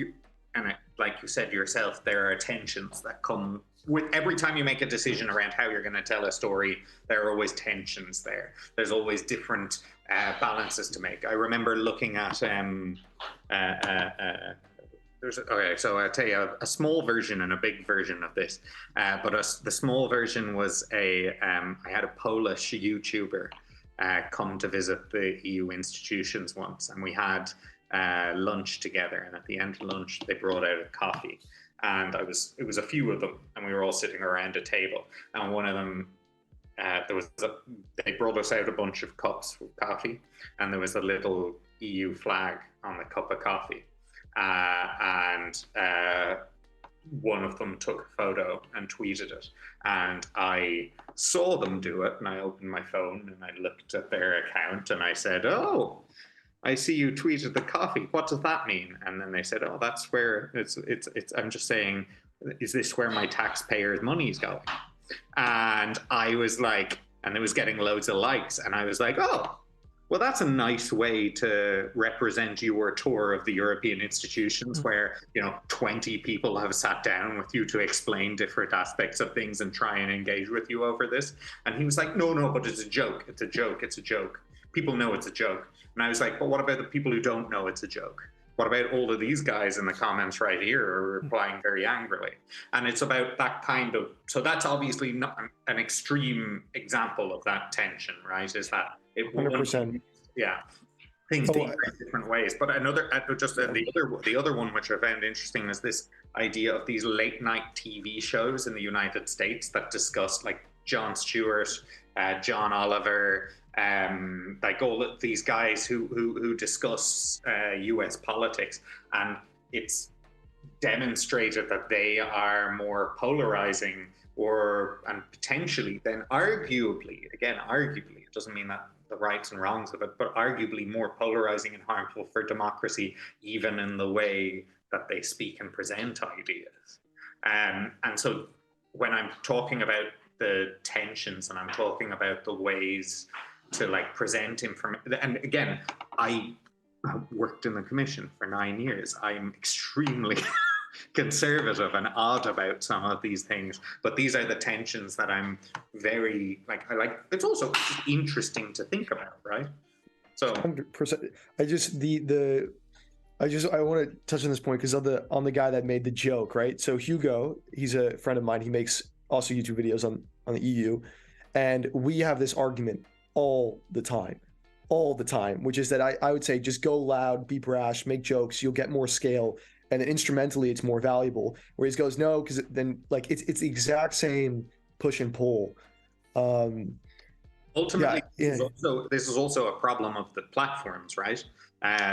like you said yourself, there are tensions that come with every time you make a decision around how you're going to tell a story. There are always tensions there. There's always different balances to make. I remember looking at so I'll tell you a small version and a big version of this. But the small version was I had a Polish YouTuber come to visit the EU institutions once, and we had lunch together. And at the end of lunch, they brought out a coffee, and it was a few of them, and we were all sitting around a table. And one of them, they brought us out a bunch of cups of coffee, and there was a little EU flag on the cup of coffee. And one of them took a photo and tweeted it, and I saw them do it, and I opened my phone and I looked at their account and I said, "Oh, I see you tweeted the coffee. What does that mean?" And then they said, "Oh, that's where it's I'm just saying, is this where my taxpayers' money is going?" And I was like, and it was getting loads of likes, and I was like, "Oh, well, that's a nice way to represent your tour of the European institutions, where 20 people have sat down with you to explain different aspects of things and try and engage with you over this." And he was like, no, but it's a joke. It's a joke. It's a joke. People know it's a joke." And I was like, "But what about the people who don't know it's a joke? What about all of these guys in the comments right here are replying very angrily?" And it's about that kind of, so that's obviously not an extreme example of that tension, right? Is that it 100%. Yeah, things in different ways. But the other one which I found interesting is this idea of these late night TV shows in the United States that discuss like Jon Stewart, John Oliver, like all of these guys who discuss US politics, and it's demonstrated that they are more polarizing and potentially then arguably, it doesn't mean that the rights and wrongs of it, but arguably more polarizing and harmful for democracy, even in the way that they speak and present ideas. And so when I'm talking about the tensions and I'm talking about the ways to like present information, and again, I worked in the commission for 9 years. I'm extremely conservative and odd about some of these things, but these are the tensions that I'm very like. I like. It's also interesting to think about, right? So 100%. I want to touch on this point because on the guy that made the joke, right? So Hugo, he's a friend of mine. He makes also YouTube videos on the EU, and we have this argument all the time, which is that I would say just go loud, be brash, make jokes, you'll get more scale. And then instrumentally, it's more valuable. Where he goes, no, because then like it's the exact same push and pull. Ultimately, yeah. this is also a problem of the platforms, right?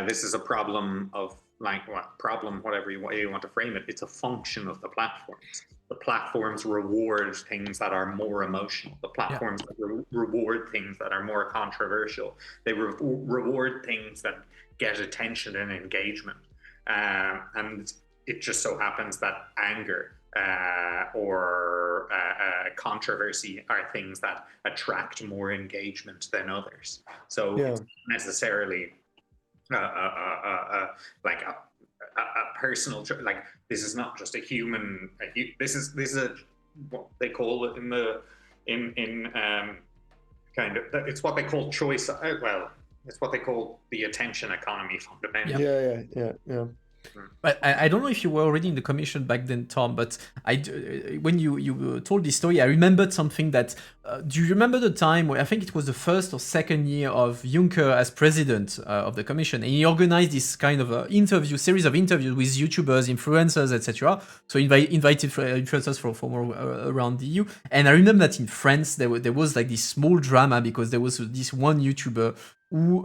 This is a problem of whatever way you want to frame it. It's a function of the platforms. The platforms reward things that are more emotional. The platforms reward things that are more controversial. They reward things that get attention and engagement. And it just so happens that anger or controversy are things that attract more engagement than others. So it's not necessarily like a personal, like this is not just a human. This is a what they call it in kind of, it's what they call choice. Well, it's what they call the attention economy fundamentally. Yeah. But I don't know if you were already in the commission back then, Tom, but when you told this story, I remembered something that, do you remember the time where I think it was the first or second year of Juncker as president of the commission, and he organized this kind of series of interviews with YouTubers, influencers, etc. So invited influencers from around the EU. And I remember that in France, there was like this small drama because there was this one YouTuber who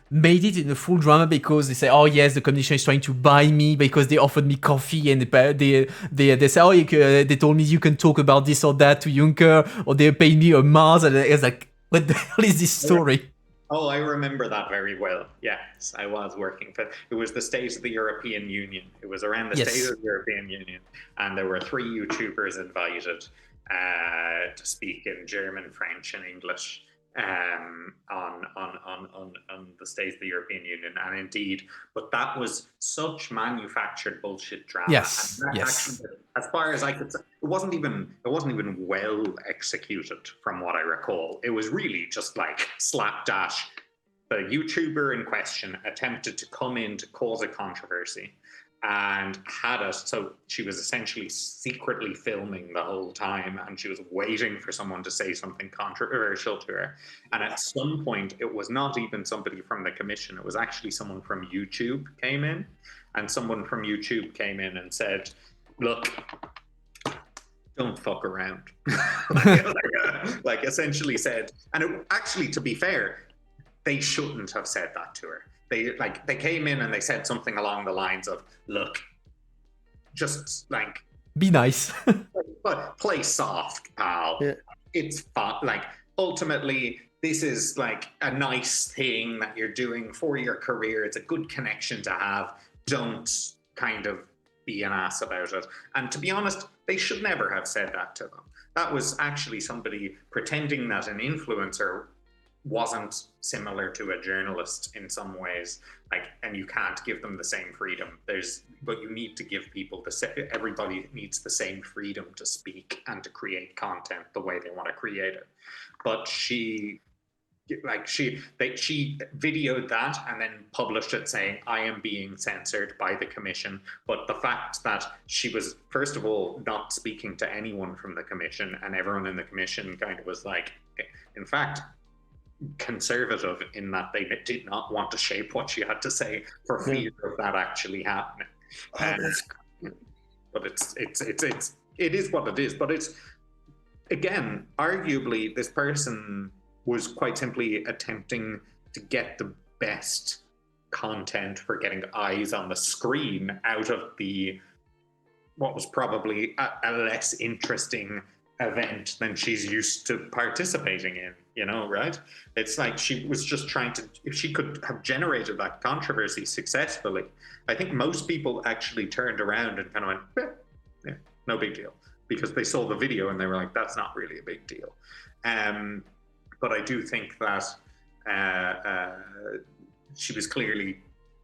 made it in a full drama because they say, oh yes, the commission is trying to buy me because they offered me coffee, and they say, oh, they told me you can talk about this or that to Juncker, or they paid me a Mars, and it's like, what the hell is this story? Oh, I remember that very well. Yes, I was working for, it was the State of the European Union. It was around the State of the European Union, and there were 3 YouTubers invited to speak in German, French, and English on the State of the European Union, and indeed, but that was such manufactured bullshit drama. Yes. Actually, as far as I could say, it wasn't even well executed, from what I recall. It was really just like slapdash. The YouTuber in question attempted to come in to cause a controversy, and had it so she was essentially secretly filming the whole time, and she was waiting for someone to say something controversial to her. And at some point, it was not even somebody from the commission, it was actually someone from YouTube came in, and someone from YouTube came in and said, look, don't fuck around. like essentially said, and it, actually, to be fair, they shouldn't have said that to her. They came in and they said something along the lines of, look, just like, be nice. but play soft, pal. Yeah. It's fun. Like, ultimately, this is like a nice thing that you're doing for your career. It's a good connection to have. Don't kind of be an ass about it. And to be honest, they should never have said that to them. That was actually somebody pretending that an influencer wasn't similar to a journalist in some ways, like, and you can't give them the same freedom. But you need to give people everybody needs the same freedom to speak and to create content the way they want to create it. But she videoed that and then published it saying, I am being censored by the commission. But the fact that she was, first of all, not speaking to anyone from the commission, and everyone in the commission kind of was like, in fact, conservative in that they did not want to shape what she had to say for fear of that actually happening. But it is what it is. But it's, again, arguably, this person was quite simply attempting to get the best content for getting eyes on the screen out of what was probably a less interesting event than she's used to participating in, right? It's like she was just trying to, if she could have generated that controversy successfully, I think most people actually turned around and kind of went, yeah, no big deal, because they saw the video and they were like, that's not really a big deal. But I do think that she was clearly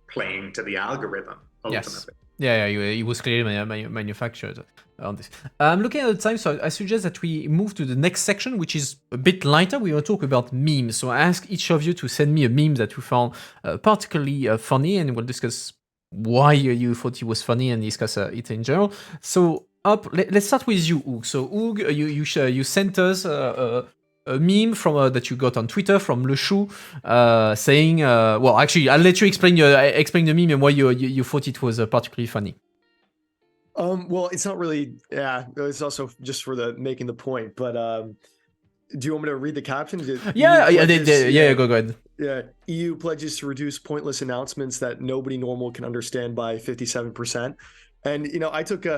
playing to the algorithm, ultimately. Yes. Yeah, it was clearly manufactured on this. I'm looking at the time, so I suggest that we move to the next section, which is a bit lighter. We will talk about memes. So I ask each of you to send me a meme that you found particularly funny, and we'll discuss why you thought it was funny and discuss it in general. So let's start with you, Hoog. So Hoog, you sent us a meme from that you got on Twitter from Le Chou, saying, well, actually, I'll let you explain the meme and why you thought it was particularly funny. Well, it's not really. Yeah, it's also just for the making the point. But do you want me to read the caption? Yeah, go ahead. Yeah, EU pledges to reduce pointless announcements that nobody normal can understand by 57%. And I took a,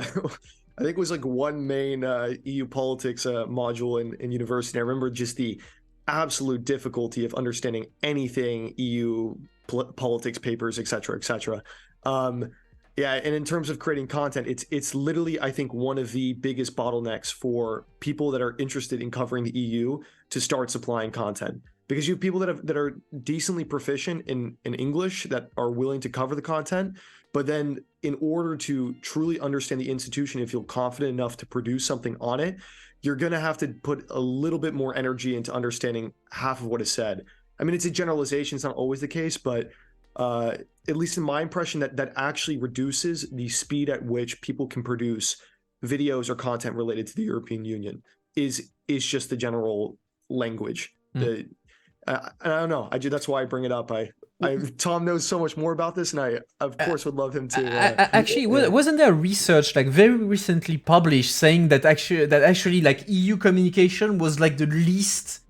I think it was like one main EU politics module in university. I remember just the absolute difficulty of understanding anything EU politics papers, etc., etc. Yeah, and in terms of creating content, it's literally, I think, one of the biggest bottlenecks for people that are interested in covering the EU to start supplying content, because you have people that are decently proficient in English that are willing to cover the content, but then in order to truly understand the institution and feel confident enough to produce something on it, you're going to have to put a little bit more energy into understanding half of what is said. I mean, it's a generalization, it's not always the case, but at least in my impression, that actually reduces the speed at which people can produce videos or content related to the European Union is just the general language. And I don't know. That's why I bring it up. Tom knows so much more about this, and I of course would love him to. Actually, wasn't there research like very recently published saying that actually like EU communication was like the least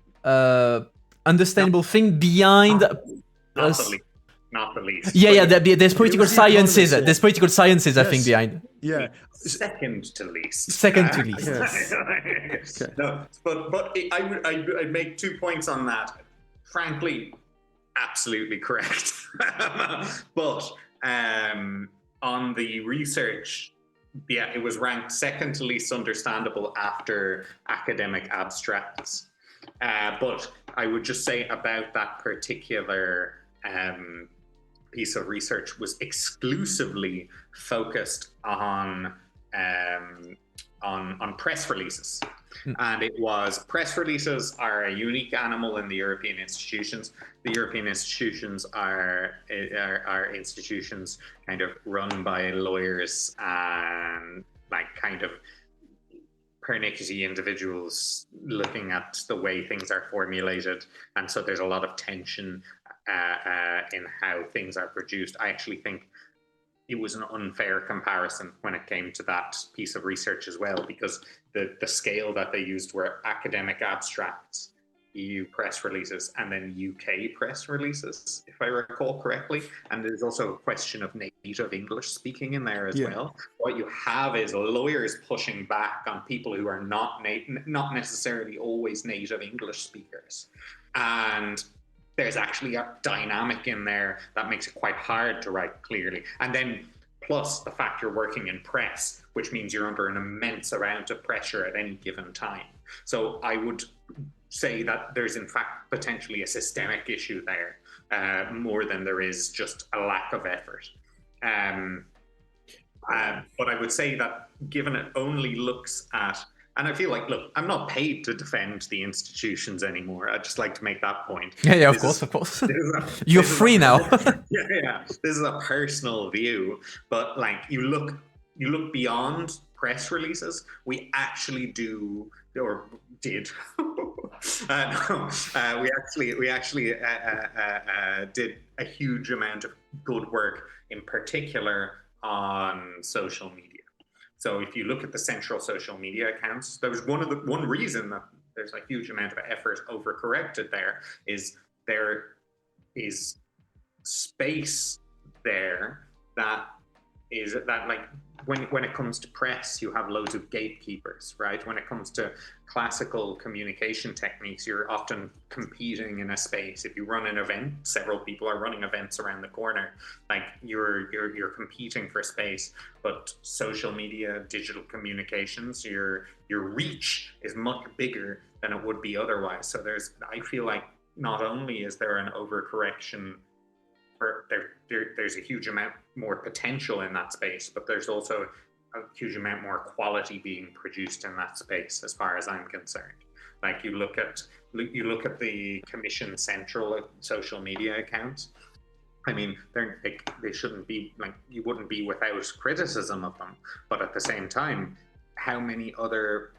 understandable thing behind. Not the least. Yeah. There's political sciences. Yeah. There's political sciences, Yes. I think, behind. Yeah. Second to least. Second to least. Yes. Okay. No, but I'd make 2 points on that. Frankly, absolutely correct. But on the research, yeah, it was ranked second to least understandable after academic abstracts. But I would just say about that particular piece of research was exclusively focused on press releases. And it was, press releases are a unique animal in the European institutions. The European institutions are institutions kind of run by lawyers and like kind of pernickety individuals looking at the way things are formulated. And so there's a lot of tension in how things are produced. I actually think it was an unfair comparison when it came to that piece of research as well, because the scale that they used were academic abstracts, EU press releases, and then UK press releases, if I recall correctly. And there's also a question of native English speaking in there as well. What you have is lawyers pushing back on people who are not necessarily always native English speakers. And there's actually a dynamic in there that makes it quite hard to write clearly. And then plus the fact you're working in press, which means you're under an immense amount of pressure at any given time. So I would say that there's in fact potentially a systemic issue there, more than there is just a lack of effort. But I would say that given it only looks at, and I feel like, look, I'm not paid to defend the institutions anymore. I'd just like to make that point. Yeah, of course. You're free now. Yeah. This is a personal view, but like you look beyond press releases. We actually do, or did. We actually did a huge amount of good work, in particular on social media. So if you look at the central social media accounts, there was one reason that there's a huge amount of effort overcorrected there is space there that like when it comes to press, you have loads of gatekeepers, right? When it comes to classical communication techniques, you're often competing in a space. If you run an event, several people are running events around the corner. Like you're competing for space. But social media, digital communications, your reach is much bigger than it would be otherwise. So I feel like not only is there an overcorrection, there's a huge amount more potential in that space, but there's also a huge amount more quality being produced in that space, as far as I'm concerned. Like you look at the Commission Central social media accounts. I mean, they shouldn't be, like, you wouldn't be without criticism of them, but at the same time, how many other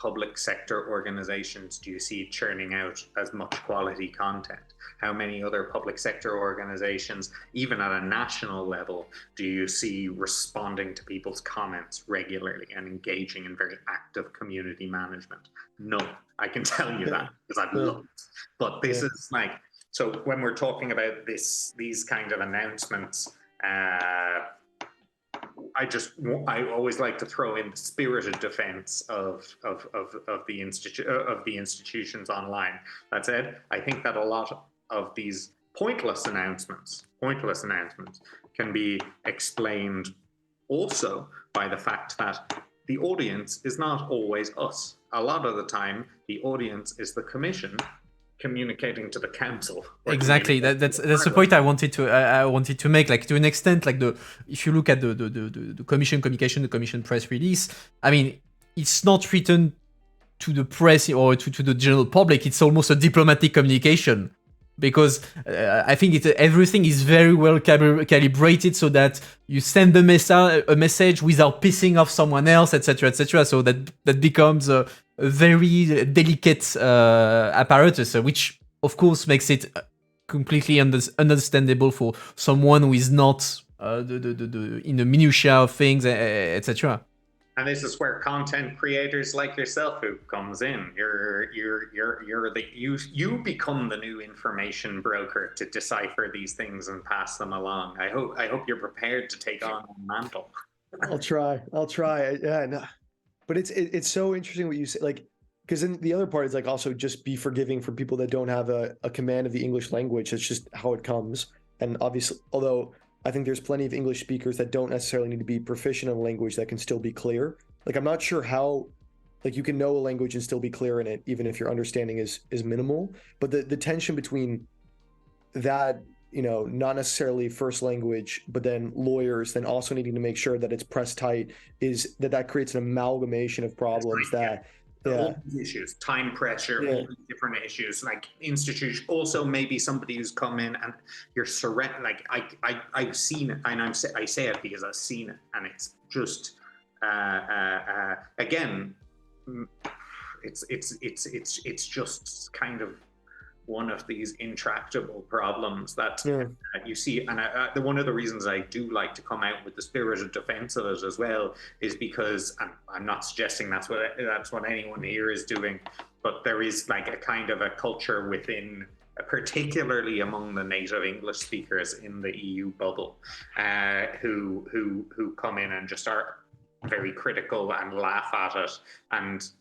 public sector organizations do you see churning out as much quality content? How many other public sector organizations, even at a national level, do you see responding to people's comments regularly and engaging in very active community management? No, I can tell you that because I've looked. But this is like, so when we're talking about these kind of announcements, I always like to throw in the spirited defense of the institutions online. That said, I think that a lot of these pointless announcements can be explained also by the fact that the audience is not always us. A lot of the time, the audience is the commission communicating to the council. Exactly. That's the point I wanted to make. Like, to an extent, like if you look at the commission communication, the commission press release, I mean, it's not written to the press or to the general public. It's almost a diplomatic communication, because I think everything is very well calibrated so that you send a message without pissing off someone else, etc., etc. So that becomes a very delicate apparatus, which of course makes it completely understandable for someone who is not in the minutiae of things, etc. And this is where content creators like yourself who comes in. You become the new information broker to decipher these things and pass them along. I hope you're prepared to take on the mantle. I'll try. Yeah, no. But it's so interesting what you say, like, because then the other part is like also just be forgiving for people that don't have a command of the English language. It's just how it comes. And obviously, although I think there's plenty of English speakers that don't necessarily need to be proficient in a language that can still be clear. Like, I'm not sure how, like, you can know a language and still be clear in it, even if your understanding is minimal. But the tension between that, you know, not necessarily first language, but then lawyers, then also needing to make sure that it's pressed tight, is that creates an amalgamation of problems that. All these issues, time pressure, all these different issues, like institution. Also, maybe somebody who's come in and you're surrounded. Like I've seen it, and I say it because I've seen it, and it's just again, it's just kind of one of these intractable problems that you see. And one of the reasons I do like to come out with the spirited defense of it as well is because, and I'm not suggesting that's what anyone here is doing, but there is like a kind of a culture within, particularly among the native English speakers in the EU bubble, who come in and just are very critical and laugh at it and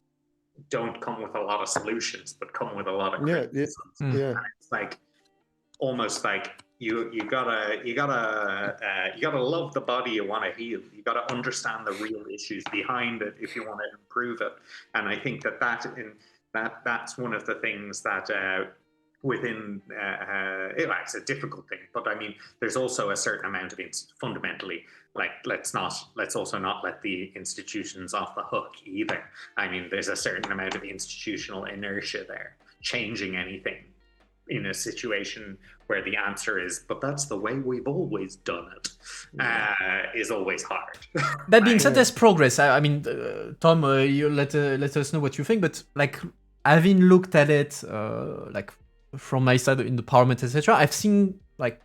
don't come with a lot of solutions, but come with a lot of criticism. And it's like almost like you gotta love the body you want to heal. You gotta understand the real issues behind it if you want to improve it. And I think that's one of the things that within it's a difficult thing, but I mean, there's also a certain amount of fundamentally, like, let's also not let the institutions off the hook either. I mean, there's a certain amount of institutional inertia there. Changing anything in a situation where the answer is, but that's the way we've always done it, is always hard. That being said, there's progress. I mean, Tom, you let us know what you think, but like, having looked at it, like from my side in the parliament, etc., I've seen like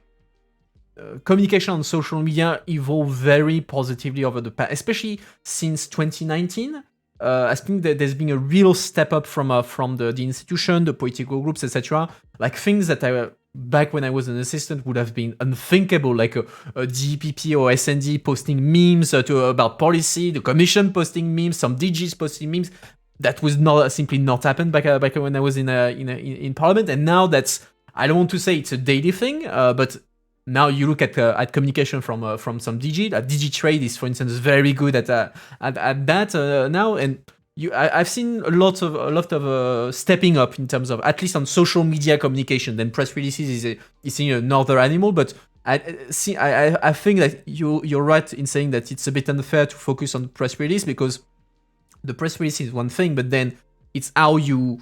communication on social media evolve very positively over the past, especially since 2019. I think that there's been a real step up from the institution, the political groups, etc. Like things that back when I was an assistant would have been unthinkable, like a DPP or SND posting memes about policy, the commission posting memes, some DGs posting memes. That was simply not happened back when I was in parliament, and now that's, I don't want to say it's a daily thing, but now you look at communication from some DG. DG Trade is, for instance, very good at that now, and I've seen a lot of stepping up in terms of, at least on social media communication. Then press releases is another animal, but I think that you're right in saying that it's a bit unfair to focus on press release, because the press release is one thing, but then it's how you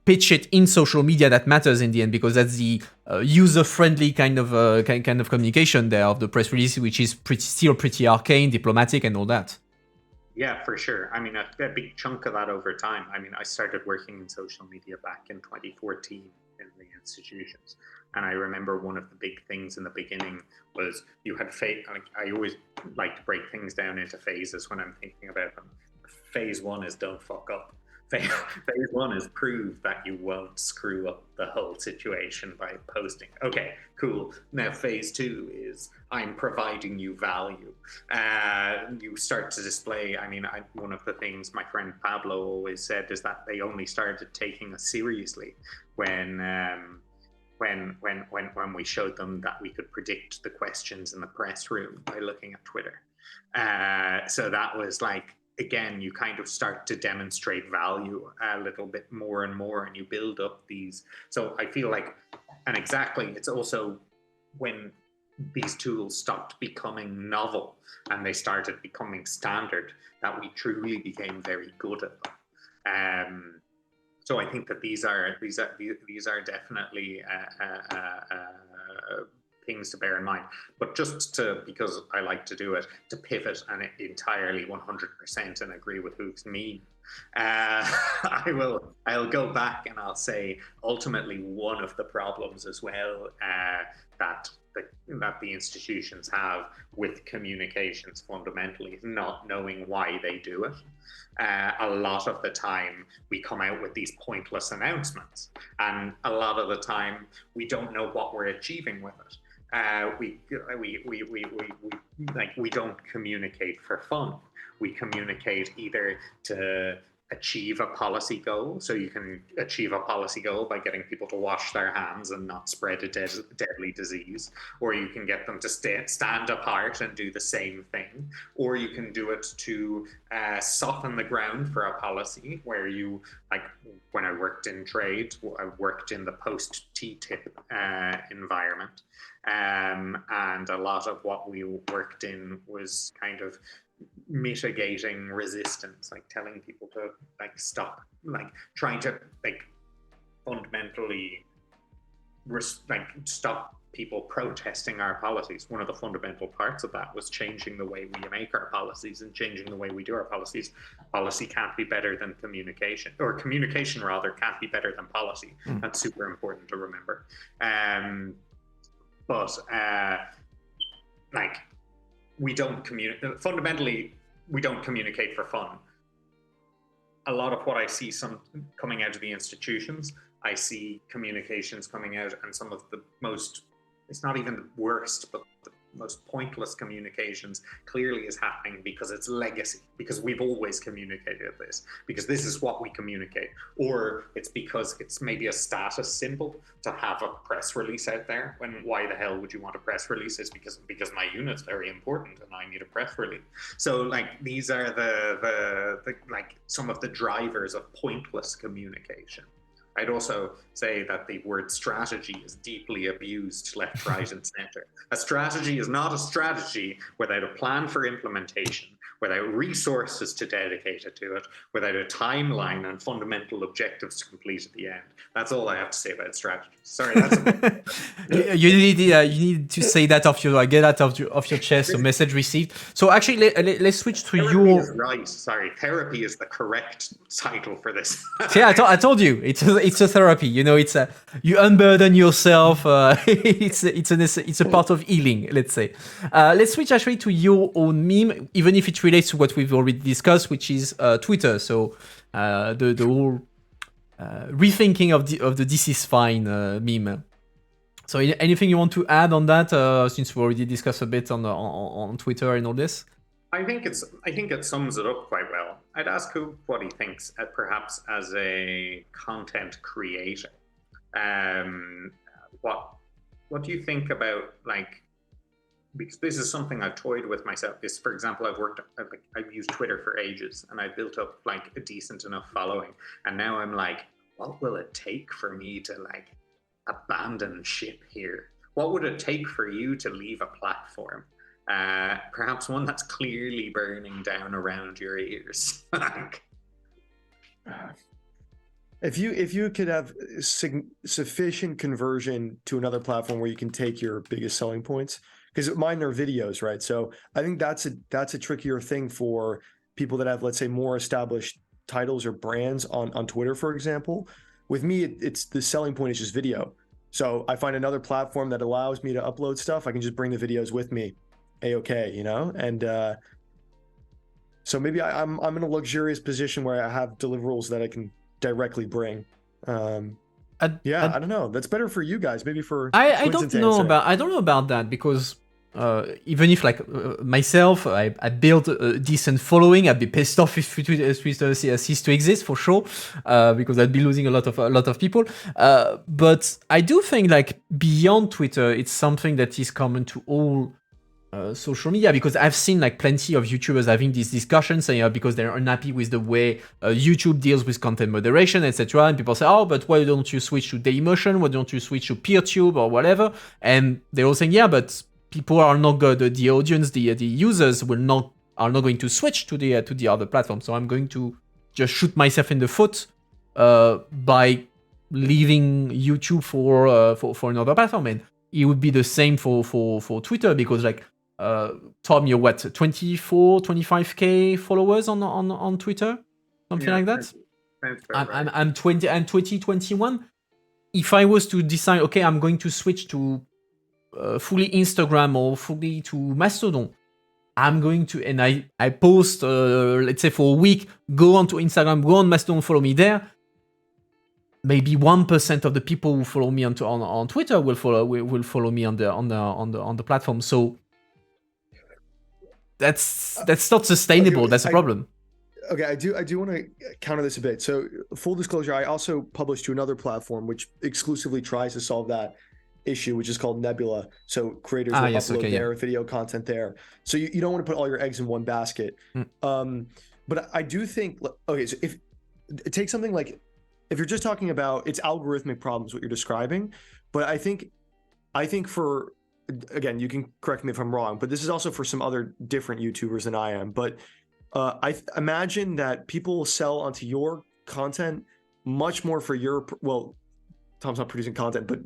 pitch it in social media that matters in the end, because that's the user-friendly kind of communication there of the press release, which is still pretty arcane, diplomatic, and all that. Yeah, for sure. I mean, a big chunk of that over time. I mean, I started working in social media back in 2014 in the institutions. And I remember one of the big things in the beginning was you had phase. Like, I always like to break things down into phases when I'm thinking about them. Phase one is don't fuck up. Phase one is prove that you won't screw up the whole situation by posting. Okay, cool. Now, phase two is I'm providing you value. You start to display. I mean, one of the things my friend Pablo always said is that they only started taking us seriously when we showed them that we could predict the questions in the press room by looking at Twitter. So that was like, again, you kind of start to demonstrate value a little bit more and more, and you build up these. So I feel like, and exactly, it's also when these tools stopped becoming novel and they started becoming standard that we truly became very good at them. So I think that these are definitely things to bear in mind. But just to, because I like to do it, to pivot and entirely 100% and agree with Hoog's meme, I'll go back and I'll say ultimately one of the problems as well that the institutions have with communications fundamentally is not knowing why they do it. A lot of the time we come out with these pointless announcements, and a lot of the time we don't know what we're achieving with it. We don't communicate for fun. We communicate either to achieve a policy goal. So you can achieve a policy goal by getting people to wash their hands and not spread a deadly disease, or you can get them to stand apart and do the same thing, or you can do it to soften the ground for a policy where you, like when I worked in trade, I worked in the post-TTIP environment. And a lot of what we worked in was kind of mitigating resistance, like telling people to like stop, like trying to like fundamentally stop people protesting our policies. One of the fundamental parts of that was changing the way we make our policies and changing the way we do our policies. Policy can't be better than communication, or communication rather can't be better than policy. That's super important to remember. But like we don't communicate, fundamentally we don't communicate for fun. A lot of what I see coming out of the institutions, I see communications coming out, and some of the most, it's not even the worst, but the most pointless communications clearly is happening because it's legacy, because we've always communicated this, because this is what we communicate, or it's because it's maybe a status symbol to have a press release out there, when why the hell would you want a press release? It's because my unit's very important and I need a press release. So like these are the like some of the drivers of pointless communication. I'd also say that the word strategy is deeply abused left, right, and center. A strategy is not a strategy without a plan for implementation, without resources to dedicate it to it, without a timeline and fundamental objectives to complete at the end. That's all I have to say about strategy. Sorry, that's you need to say that get out of your chest. So message received. So actually, let's switch to Therapy your. is right. Sorry, therapy is the correct title for this. Yeah, I told you it's a therapy. You know, it's you unburden yourself. It's a part of healing. Let's say. Let's switch actually to your own meme, even if it relates to what we've already discussed, which is Twitter. So the whole rethinking of the "this is fine" meme. So anything you want to add on that? Since we already discussed a bit on Twitter and all this. I think it sums it up quite well. I'd ask Hoog what he thinks, perhaps as a content creator. What do you think about, like, because this is something I've toyed with myself. Is, for example, I've used Twitter for ages and I built up like a decent enough following, and now I'm like, what will it take for me to like abandon ship here? What would it take for you to leave a platform? Perhaps one that's clearly burning down around your ears. If you could have sufficient conversion to another platform where you can take your biggest selling points, because mine are videos, right? So I think that's a trickier thing for people that have, let's say, more established titles or brands on Twitter, for example. With me, it's the selling point is just video. So I find another platform that allows me to upload stuff. I can just bring the videos with me, a-okay, you know? And so maybe I'm in a luxurious position where I have deliverables that I can directly bring. I don't know. That's better for you guys. Maybe for I don't know about that, because even if like myself, I built a decent following, I'd be pissed off if Twitter ceased to exist for sure, because I'd be losing a lot of people. But I do think like beyond Twitter, it's something that is common to all social media, because I've seen like plenty of YouTubers having these discussions, because they're unhappy with the way YouTube deals with content moderation, etc. And people say, oh, but why don't you switch to Dailymotion? Why don't you switch to PeerTube or whatever? And they're all saying, yeah, but people are not good. The audience, the users are not going to switch to the other platform. So I'm going to just shoot myself in the foot by leaving YouTube for another platform. And it would be the same for Twitter, because like Tom, you're what, 25k followers on Twitter, something like that. I'm 21. If I was to decide, okay, I'm going to switch to fully Instagram or fully to Mastodon, I'm going to, and I post, let's say for a week, go onto Instagram, go on Mastodon, follow me there. Maybe 1% of the people who follow me on Twitter will follow me on the platform. So that's not sustainable. Okay, that's a problem. Okay, I do want to counter this a bit. So full disclosure, I also publish to another platform which exclusively tries to solve that issue, which is called Nebula. So creators will upload their video content there. So you don't want to put all your eggs in one basket. But I do think, okay, so if take something like, if you're just talking about it's algorithmic problems, what you're describing, but I think for, again, you can correct me if I'm wrong, but this is also for some other different YouTubers than I am. But I imagine that people sell onto your content much more for your, well, Tom's not producing content, but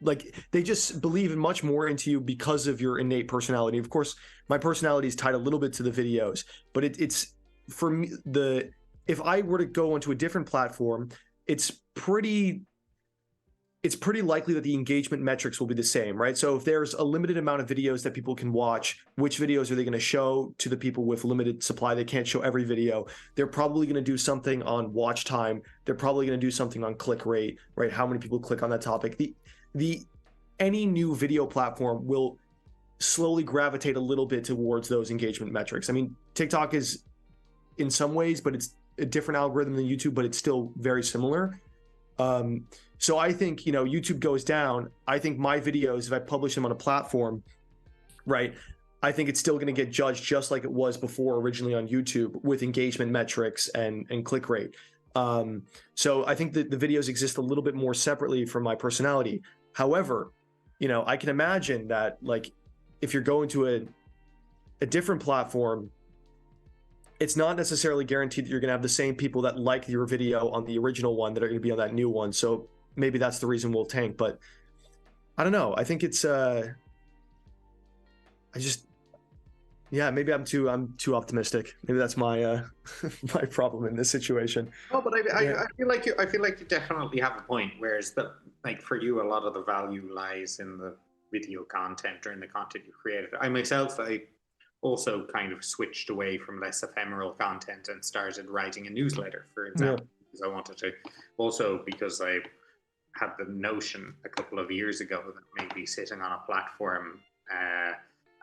like they just believe much more into you because of your innate personality. Of course, my personality is tied a little bit to the videos, but it's for me, if I were to go onto a different platform, it's pretty likely that the engagement metrics will be the same, right? So if there's a limited amount of videos that people can watch, which videos are they going to show to the people with limited supply? They can't show every video. They're probably going to do something on watch time. They're probably going to do something on click rate, right? How many people click on that topic? Any new video platform will slowly gravitate a little bit towards those engagement metrics. I mean, TikTok is in some ways, but it's a different algorithm than YouTube, but it's still very similar. So I think, YouTube goes down. I think my videos, if I publish them on a platform, right, I think it's still going to get judged just like it was before originally on YouTube with engagement metrics and click rate. So I think that the videos exist a little bit more separately from my personality. However, I can imagine that, like, if you're going to a different platform, it's not necessarily guaranteed that you're going to have the same people that like your video on the original one that are going to be on that new one. So maybe that's the reason we'll tank. But I don't know. I think it's maybe I'm too optimistic. Maybe that's my my problem in this situation. Oh, but I feel like you definitely have a point. Whereas like for you, a lot of the value lies in the video content or in the content you created. I also kind of switched away from less ephemeral content and started writing a newsletter, for example, because I wanted to. Also because I had the notion a couple of years ago that maybe sitting on a platform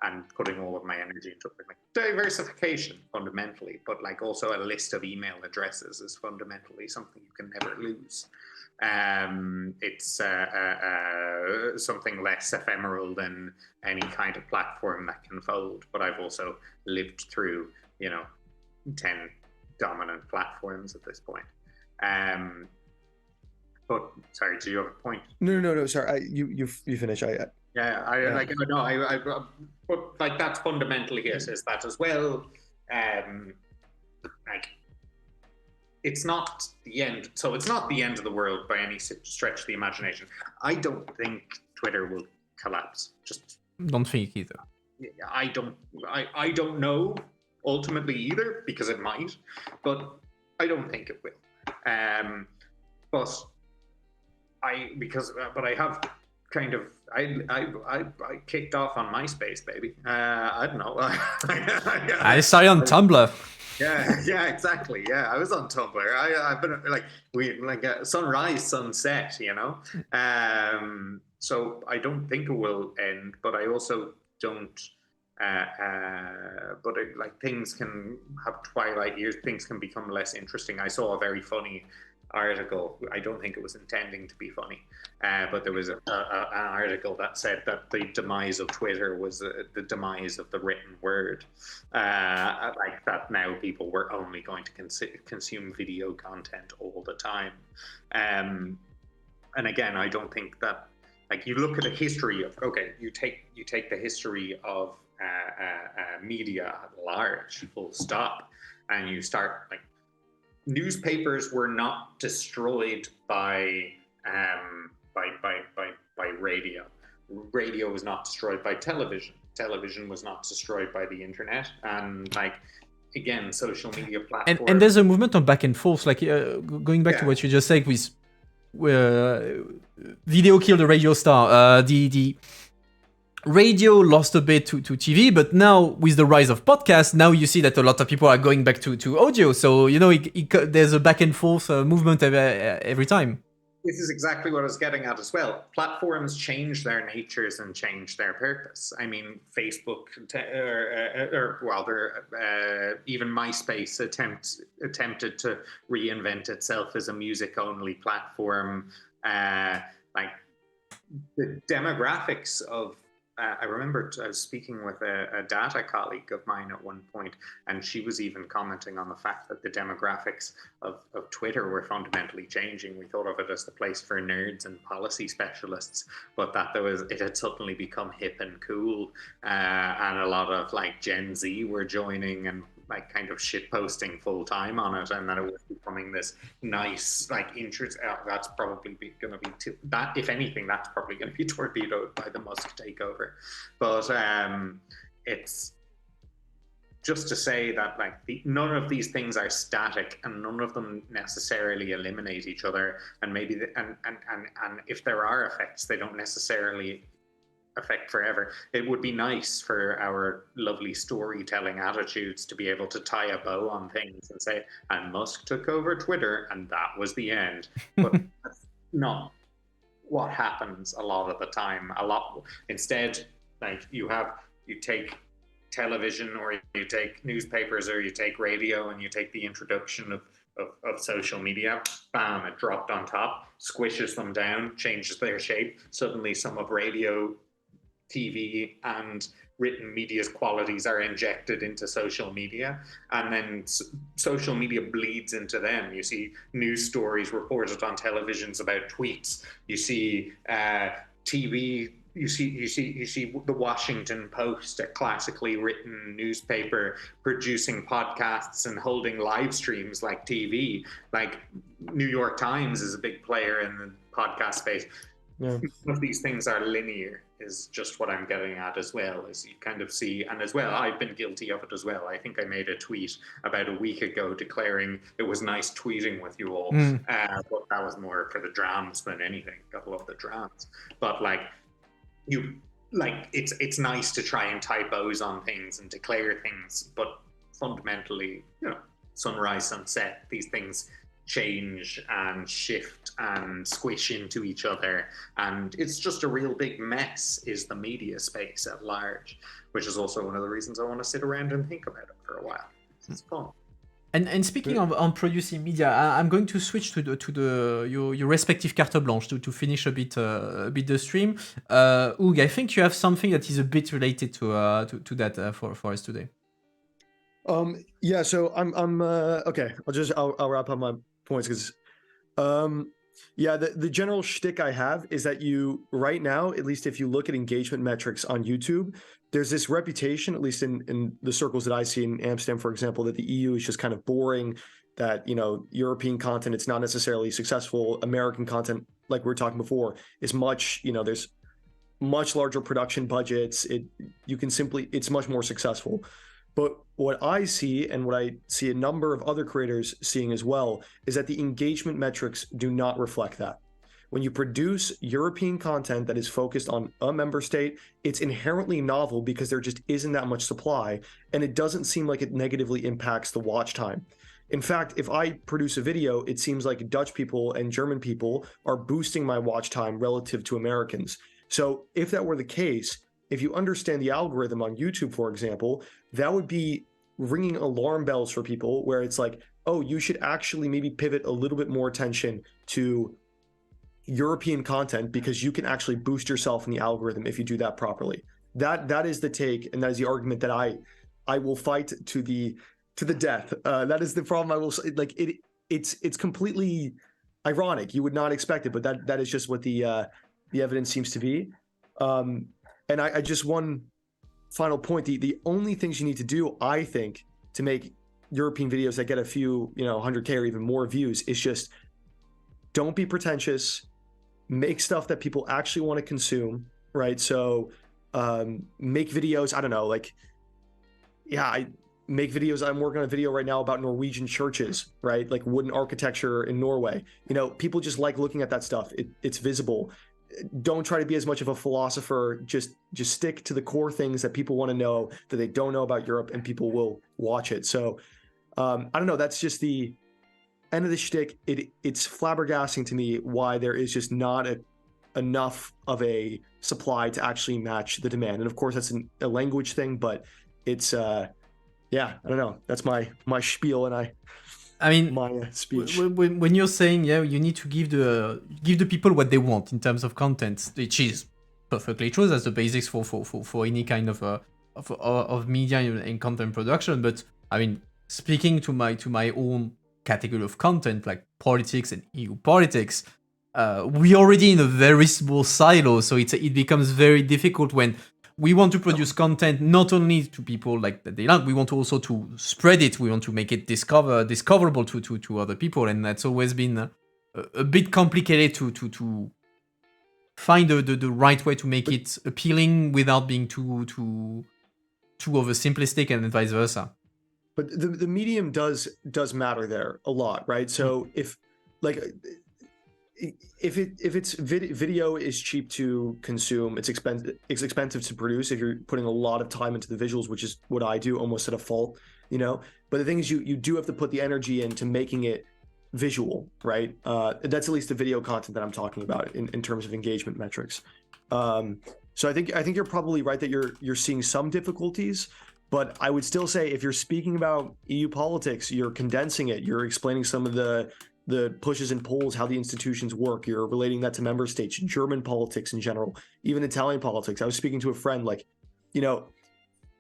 and putting all of my energy into like diversification fundamentally, but like also a list of email addresses is fundamentally something you can never lose. It's something less ephemeral than any kind of platform that can fold. But I've also lived through, 10 dominant platforms at this point. But sorry, do you have a point? No. Sorry, you finish. But like that's fundamentally it. Is that as well? Like. It's not the end. So it's not the end of the world by any stretch of the imagination. I don't think Twitter will collapse. Just don't think either. I don't know. ultimately either, because it might, but I don't think it will. But I have kind of I kicked off on MySpace, baby. I don't know. I started on Tumblr. Yeah, exactly. Yeah, I was on Tumblr. I've been sunrise, sunset, you know. So I don't think it will end, but I also don't. Things can have twilight years. Things can become less interesting. I saw a very funny article. I don't think it was intending to be funny, but there was an article that said that the demise of Twitter was the demise of the written word. Like that now people were only going to consume video content all the time. And again, I don't think that, like, you look at the history of, you take the history of media at large, full stop, and you start, like, newspapers were not destroyed by radio. Radio was not destroyed by television. Television was not destroyed by the internet. And, like, again, social media platforms. And there's a movement of back and forth. Like, going back to what you just said with video killed the radio star. The radio lost a bit to TV, but now with the rise of podcasts, now you see that a lot of people are going back to audio. So, you know, there's a back and forth movement every time. This is exactly what I was getting at as well. Platforms change their natures and change their purpose. I mean, Facebook, even MySpace attempted to reinvent itself as a music-only platform. Like, the demographics of I remember I was speaking with a data colleague of mine at one point, and she was even commenting on the fact that the demographics of Twitter were fundamentally changing. We thought of it as the place for nerds and policy specialists, but that it had suddenly become hip and cool, and a lot of, like, Gen Z were joining and, like, kind of shit posting full time on it, and that it was becoming this nice, like, interest. That's probably going to be that. If anything, that's probably going to be torpedoed by the Musk takeover. But it's just to say that, like, none of these things are static, and none of them necessarily eliminate each other. And maybe and if there are effects, they don't necessarily affect forever. It would be nice for our lovely storytelling attitudes to be able to tie a bow on things and say, and Musk took over Twitter and that was the end. But that's not what happens a lot of the time. Instead, like, you take television, or you take newspapers, or you take radio, and you take the introduction of social media, bam, it dropped on top, squishes them down, changes their shape. Suddenly some of radio, TV, and written media's qualities are injected into social media, and then social media bleeds into them. You see news stories reported on televisions about tweets. You see TV. You see the Washington Post, a classically written newspaper, producing podcasts and holding live streams like TV. Like, New York Times is a big player in the podcast space. Yeah. None of these things are linear, is just what I'm getting at as well. Is you kind of see, and as well, I've been guilty of it as well. I think I made a tweet about a week ago declaring it was nice tweeting with you all, but that was more for the drams than anything. Gotta love the drams. But, like, it's nice to try and tie bows on things and declare things, but fundamentally, you know, sunrise, sunset, these things change and shift and squish into each other, and it's just a real big mess, is the media space at large, which is also one of the reasons I want to sit around and think about it for a while. It's fun. And speaking on producing media, I'm going to switch to your respective carte blanche to finish a bit the stream. Hoog, I think you have something that is a bit related to that for us today. Yeah, so I'm okay. I'll wrap up my points, because the general shtick I have is that you, right now, at least if you look at engagement metrics on YouTube, there's this reputation, at least in the circles that I see in Amsterdam, for example, that the EU is just kind of boring, that, you know, European content, it's not necessarily successful. American content, like we were talking before, is much, you know, there's much larger production budgets. It's much more successful. But what I see, and what I see a number of other creators seeing as well, is that the engagement metrics do not reflect that. When you produce European content that is focused on a member state, it's inherently novel because there just isn't that much supply, and it doesn't seem like it negatively impacts the watch time. In fact, if I produce a video, it seems like Dutch people and German people are boosting my watch time relative to Americans. So if that were the case, if you understand the algorithm on YouTube, for example, that would be ringing alarm bells for people where it's like, oh, you should actually maybe pivot a little bit more attention to European content because you can actually boost yourself in the algorithm if you do that properly. That is the take, and that is the argument that I will fight to the death. That is the problem. I will say, like it's completely ironic. You would not expect it, but that is just what the evidence seems to be. And I just one final point. The only things you need to do, I think, to make European videos that get a few 100K or even more views is just don't be pretentious. Make stuff that people actually want to consume, right? So make videos, I don't know, like, yeah, I make videos. I'm working on a video right now about Norwegian churches, right? Like wooden architecture in Norway. People just like looking at that stuff. It's visible. Don't try to be as much of a philosopher. Just stick to the core things that people want to know that they don't know about Europe, and people will watch it. So I don't know. That's just the end of the shtick. It's flabbergasting to me why there is just not enough of a supply to actually match the demand. And of course, that's a language thing, but it's I don't know. That's my spiel, and I mean, my speech. when you're saying you need to give the people what they want in terms of content, which is perfectly true. That's the basics for any kind of media and content production. But I mean, speaking to my own category of content like politics and EU politics, we're already in a very small silo, so it becomes very difficult when we want to produce content not only to people like that they like, we want to also to spread it. We want to make it discoverable to other people, and that's always been a bit complicated to find the right way to make it appealing without being too oversimplistic, and vice versa. But the medium does matter there a lot, right? So if video is cheap to consume, it's expensive to produce if you're putting a lot of time into the visuals, which is what I do almost at a fault, But the thing is, you do have to put the energy into making it visual, right? That's at least the video content that I'm talking about in terms of engagement metrics. So I think you're probably right that you're seeing some difficulties. But I would still say if you're speaking about EU politics, you're condensing it. You're explaining some of the pushes and pulls, how the institutions work. You're relating that to member states, German politics in general, even Italian politics. I was speaking to a friend, like,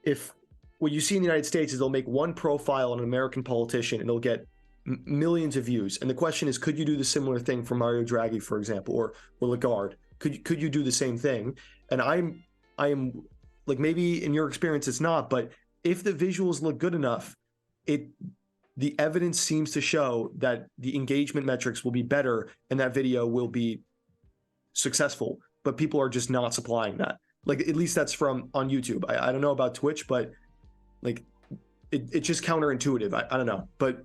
if what you see in the United States is they'll make one profile on an American politician and they'll get millions of views. And the question is, could you do the similar thing for Mario Draghi, for example, or Lagarde? Could you do the same thing? And I am like, maybe in your experience it's not, but if the visuals look good enough, the evidence seems to show that the engagement metrics will be better and that video will be successful, but people are just not supplying that. Like, at least that's on YouTube. I don't know about Twitch, but like it's just counterintuitive. I don't know, but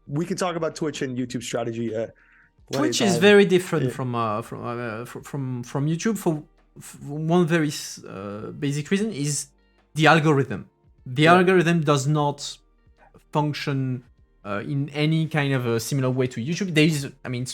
we can talk about Twitch and YouTube strategy. Twitch is very different from YouTube for one very basic reason is the algorithm. The algorithm does not function in any kind of a similar way to YouTube. There is, I mean,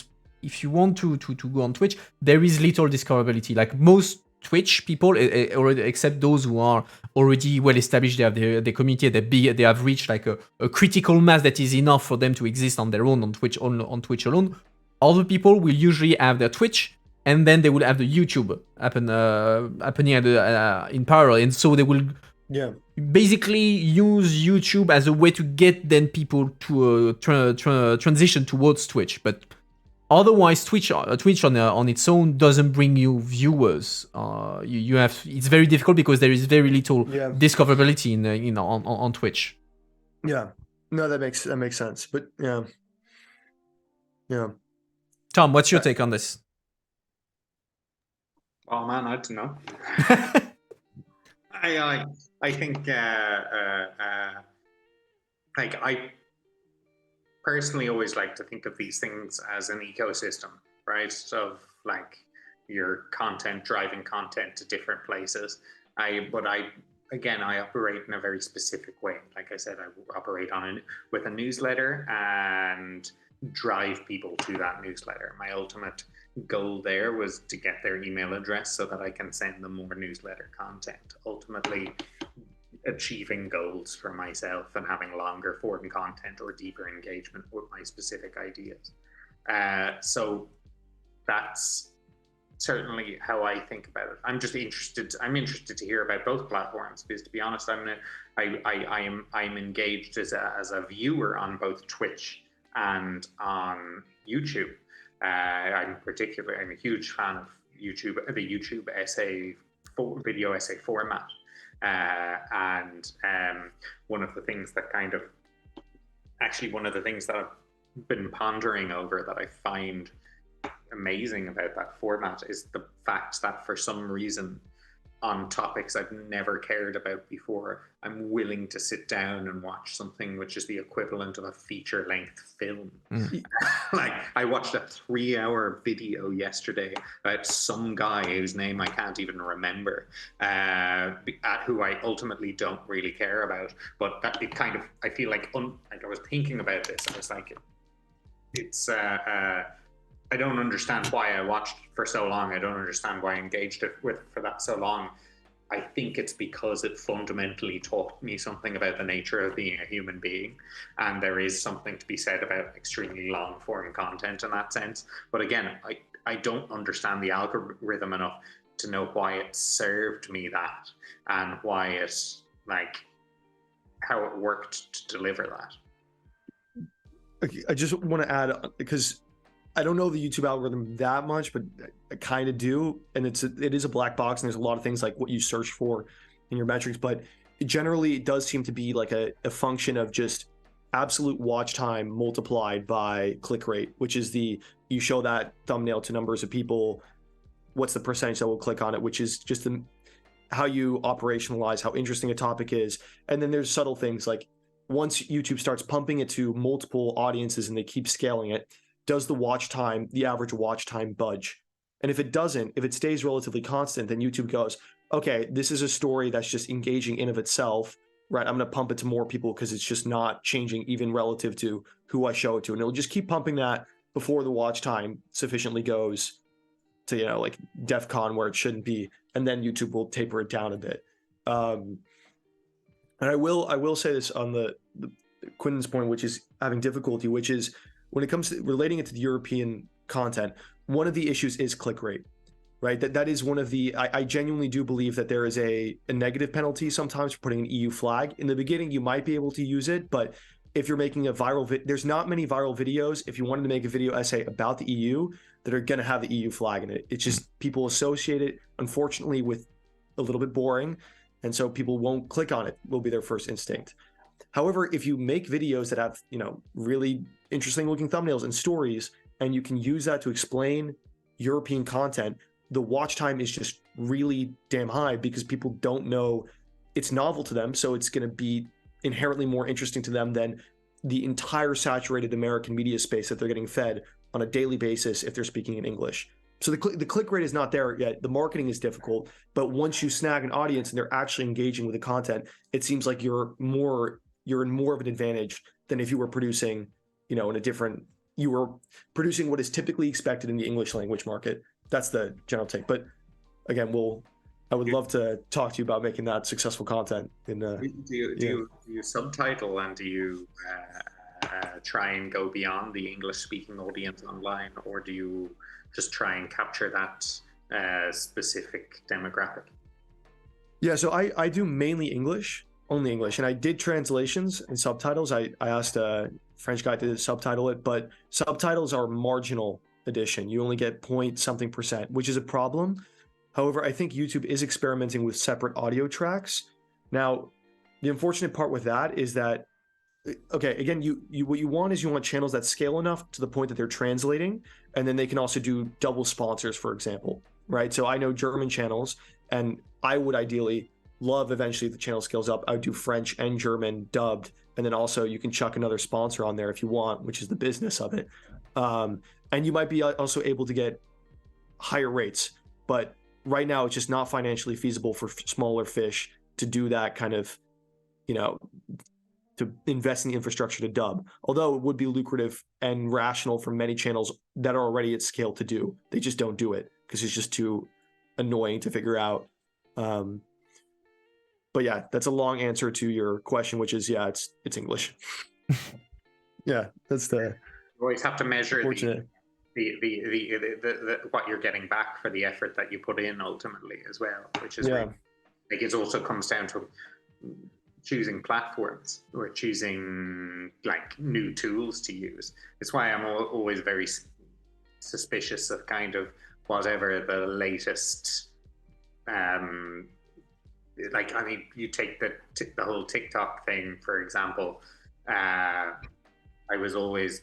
if you want to go on Twitch, there is little discoverability. Like most Twitch people, already, except those who are already well established, they have their community, they have reached like a critical mass that is enough for them to exist on their own on Twitch alone. Other people will usually have their Twitch, and then they will have the YouTube happening in parallel, and so they will basically use YouTube as a way to get then people to transition towards Twitch. But otherwise, Twitch on its own doesn't bring you viewers. You have, it's very difficult because there is very little discoverability on Twitch. Yeah, no, that makes sense. But yeah. Tom, what's your take on this? Oh man, I don't know. I think like I personally always like to think of these things as an ecosystem, right? Of like your content driving content to different places. But I again, I operate in a very specific way. Like I said, I operate with a newsletter and drive people to that newsletter. My ultimate goal there was to get their email address so that I can send them more newsletter content. Ultimately, achieving goals for myself and having longer form content or deeper engagement with my specific ideas. So that's certainly how I think about it. I'm interested to hear about both platforms, because to be honest, I'm engaged as a viewer on both Twitch and on YouTube. I'm a huge fan of YouTube, the YouTube video essay format. And one of the things that I've been pondering over, that I find amazing about that format, is the fact that for some reason, on topics I've never cared about before, I'm willing to sit down and watch something which is the equivalent of a feature-length film. Like, I watched a 3-hour video yesterday about some guy whose name I can't even remember, who I ultimately don't really care about. But that it kind of, I feel like I was thinking about this, and it's like, it's I don't understand why I watched for so long. I don't understand why I engaged for that so long. I think it's because it fundamentally taught me something about the nature of being a human being. And there is something to be said about extremely long form content in that sense. But again, I don't understand the algorithm enough to know why it served me that, and why it's like, how it worked to deliver that. Okay, I just want to add, because I don't know the YouTube algorithm that much, but I kind of do. And it is a black box, and there's a lot of things like what you search for in your metrics, but generally it does seem to be like a function of just absolute watch time multiplied by click rate, which is you show that thumbnail to numbers of people, what's the percentage that will click on it, which is just how you operationalize how interesting a topic is. And then there's subtle things like, once YouTube starts pumping it to multiple audiences and they keep scaling it, does the average watch time budge? And if it doesn't, if it stays relatively constant, then YouTube goes, okay, this is a story that's just engaging in of itself, right? I'm going to pump it to more people because it's just not changing even relative to who I show it to. And it'll just keep pumping that before the watch time sufficiently goes to, like DEFCON where it shouldn't be. And then YouTube will taper it down a bit. And I will say this on the Quinton's point, which is having difficulty, which is, when it comes to relating it to the European content, one of the issues is click rate, right? That is one of I genuinely do believe that there is a negative penalty sometimes for putting an EU flag. In the beginning, you might be able to use it, but if you're making a viral there's not many viral videos, if you wanted to make a video essay about the EU, that are going to have the EU flag in it. It's just people associate it, unfortunately, with a little bit boring, and so people won't click on it, will be their first instinct. However, if you make videos that have, really interesting looking thumbnails and stories, and you can use that to explain European content, the watch time is just really damn high, because people don't know it's novel to them. So it's going to be inherently more interesting to them than the entire saturated American media space that they're getting fed on a daily basis if they're speaking in English. So the click rate is not there yet. The marketing is difficult, but once you snag an audience and they're actually engaging with the content, it seems like you're in more of an advantage than if you were producing, you were producing what is typically expected in the English language market. That's the general take. But again, I would love to talk to you about making that successful content. Do you subtitle, and do you try and go beyond the English speaking audience online, or do you just try and capture that specific demographic? Yeah, so I do mainly English, only English, and I did translations and subtitles. I asked a French guy to subtitle it, but subtitles are marginal addition. You only get point something %, which is a problem. However, I think YouTube is experimenting with separate audio tracks. Now, the unfortunate part with that is that, okay, again, what you want channels that scale enough to the point that they're translating, and then they can also do double sponsors, for example, right? So I know German channels, and I would ideally love eventually the channel scales up, I would do French and German dubbed, and then also you can chuck another sponsor on there if you want, which is the business of it. And you might be also able to get higher rates, but right now it's just not financially feasible for smaller fish to do that kind of, to invest in the infrastructure to dub, although it would be lucrative and rational for many channels that are already at scale to do. They just don't do it because it's just too annoying to figure out. But yeah, that's a long answer to your question, which is, yeah, it's English. Yeah, that's the... You always have to measure fortunate. the what you're getting back for the effort that you put in ultimately as well, which is really, like, it also comes down to choosing platforms or choosing like new tools to use. It's why I'm always very suspicious of kind of whatever the latest like, I mean, you take the whole TikTok thing, for example. I was always,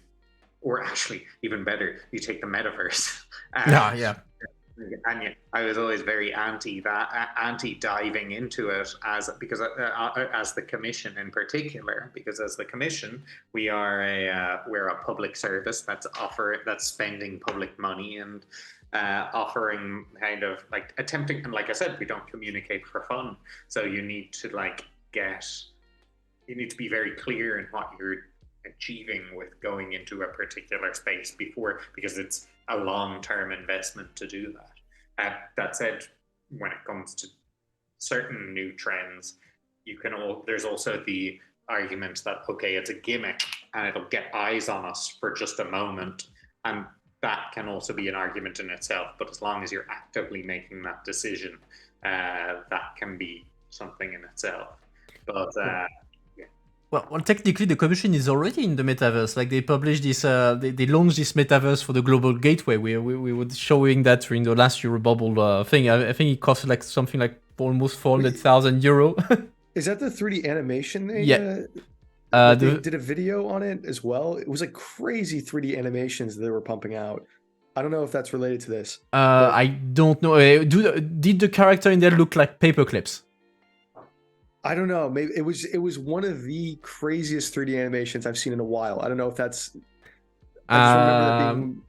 or actually even better, you take the metaverse. Yeah. And I was always very anti diving into it as the commission in particular, because as the commission we're a public service that's spending public money and offering kind of like attempting, and like I said, we don't communicate for fun, so you need to be very clear in what you're achieving with going into a particular space because it's a long-term investment to do that. That said, when it comes to certain new trends, there's also the argument that, okay, it's a gimmick and it'll get eyes on us for just a moment, and that can also be an argument in itself. But as long as you're actively making that decision, that can be something in itself. But Well, technically, the commission is already in the metaverse. Like, they published this, they launched this metaverse for the global gateway. We were showing that during the last Eurobubble thing. I think it cost like something like almost 400,000 euro. Is that the 3D animation? They did a video on it as well. It was like crazy 3D animations they were pumping out. I don't know if that's related to this. I don't know. Did the character in there look like paper clips? I don't know. Maybe it was one of the craziest 3D animations I've seen in a while. I don't know if that's. I just remember that being.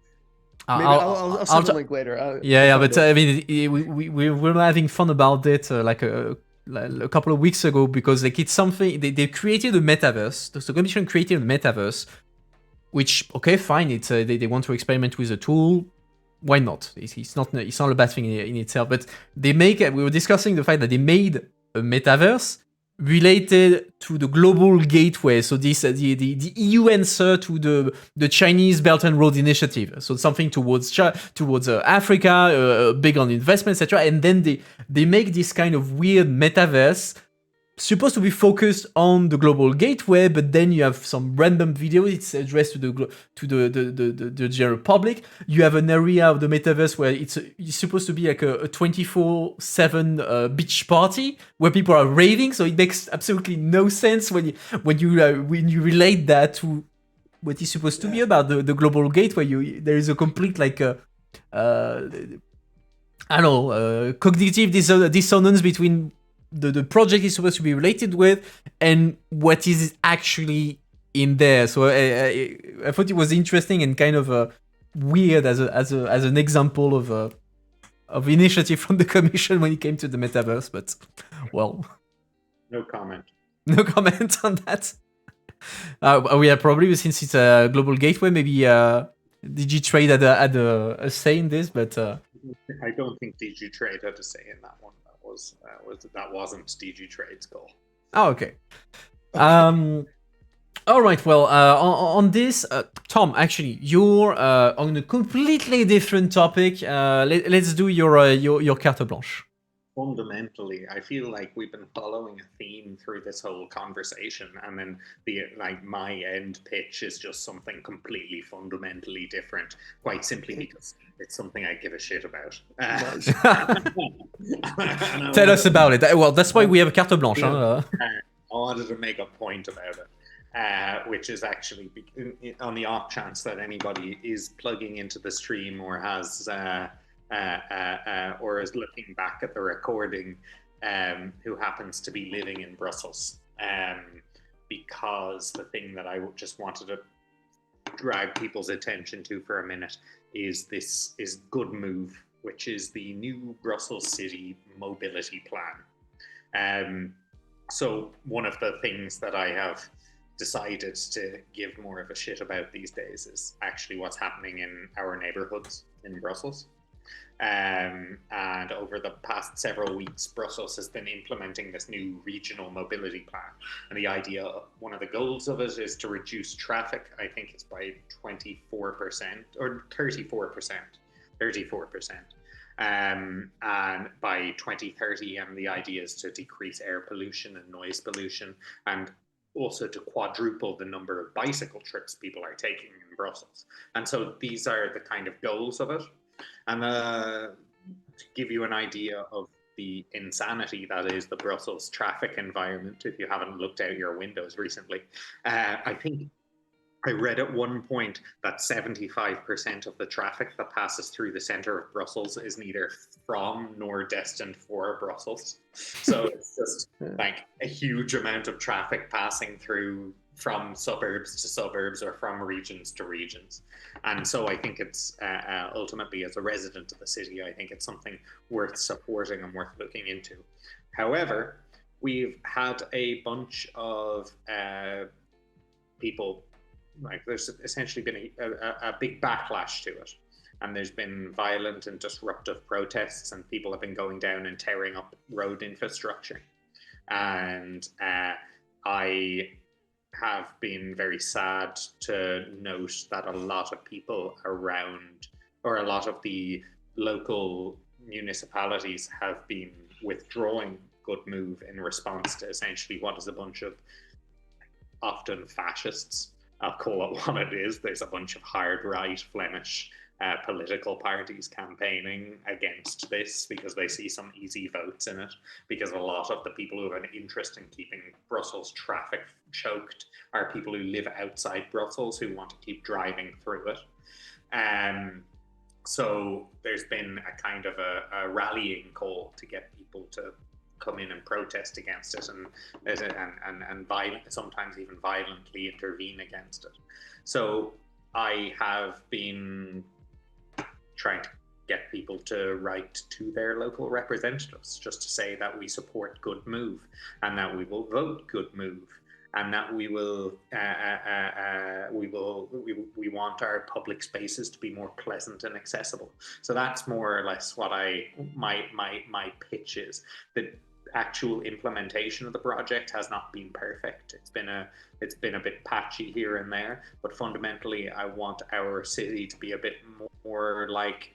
Maybe I'll send a link later. But I mean, we were having fun about it like a couple of weeks ago, because like it's something they created a metaverse. The commission created a metaverse, which, okay, fine. It's they want to experiment with a tool. Why not? It's not a bad thing in itself. But we were discussing the fact that they made a metaverse related to the global gateway, so this the EU answer to the Chinese Belt and Road Initiative, so something towards Africa, big on investment, etc. And then they make this kind of weird metaverse supposed to be focused on the global gateway, but then you have some random videos. It's addressed to the general public. You have an area of the metaverse where it's supposed to be like a 24/7 beach party where people are raving. So it makes absolutely no sense when you relate that to what is supposed to be about the global gateway. There is a complete cognitive dissonance between the project is supposed to be related with and what is actually in there. So I thought it was interesting and kind of weird as an example of initiative from the commission when it came to the metaverse. But well, no comment on that. We are probably, since it's a global gateway, maybe DigiTrade had a say in this, but I don't think DigiTrade had a say in that one. That wasn't DigiTrade's goal. Oh, okay. All right. Well, on this, Tom, actually, you're on a completely different topic. Let's do your carte blanche. Fundamentally, I feel like we've been following a theme through this whole conversation, and then my end pitch is just something completely fundamentally different, quite simply because it's something I give a shit about. Tell us about it. Well, that's why we have a carte blanche. I wanted to make a point about it, which is actually on the off chance that anybody is plugging into the stream or has or is looking back at the recording. who happens to be living in Brussels. Because the thing that I just wanted to drag people's attention to for a minute is Good Move, which is the new Brussels City mobility plan. So one of the things that I have decided to give more of a shit about these days is actually what's happening in our neighborhoods in Brussels. And over the past several weeks, Brussels has been implementing this new regional mobility plan. And the idea, one of the goals of it is to reduce traffic. I think it's by 24% or 34%. And by 2030, and the idea is to decrease air pollution and noise pollution, and also to quadruple the number of bicycle trips people are taking in Brussels. And so these are the kind of goals of it. And to give you an idea of the insanity that is the Brussels traffic environment, if you haven't looked out your windows recently, I think I read at one point that 75% of the traffic that passes through the center of Brussels is neither from nor destined for Brussels. So it's just like a huge amount of traffic passing through from suburbs to suburbs or from regions to regions. And so I think it's ultimately, as a resident of the city, I think it's something worth supporting and worth looking into. However, we've had a bunch of people, like there's essentially been a big backlash to it. And there's been violent and disruptive protests, and people have been going down and tearing up road infrastructure. And I have been very sad to note that a lot of people around, or a lot of the local municipalities have been withdrawing Good Move in response to essentially what is a bunch of often fascists. I'll call it what it is. There's a bunch of hard right Flemish political parties campaigning against this because they see some easy votes in it, because a lot of the people who have an interest in keeping Brussels traffic choked are people who live outside Brussels who want to keep driving through it. So there's been a kind of a rallying call to get people to come in and protest against it and sometimes even violently intervene against it. So I have been trying to get people to write to their local representatives just to say that we support Good Move and that we will vote Good Move and that we want our public spaces to be more pleasant and accessible. So that's more or less what my pitch is. The actual implementation of the project has not been perfect. It's been a bit patchy here and there, but fundamentally I want our city to be a bit more like,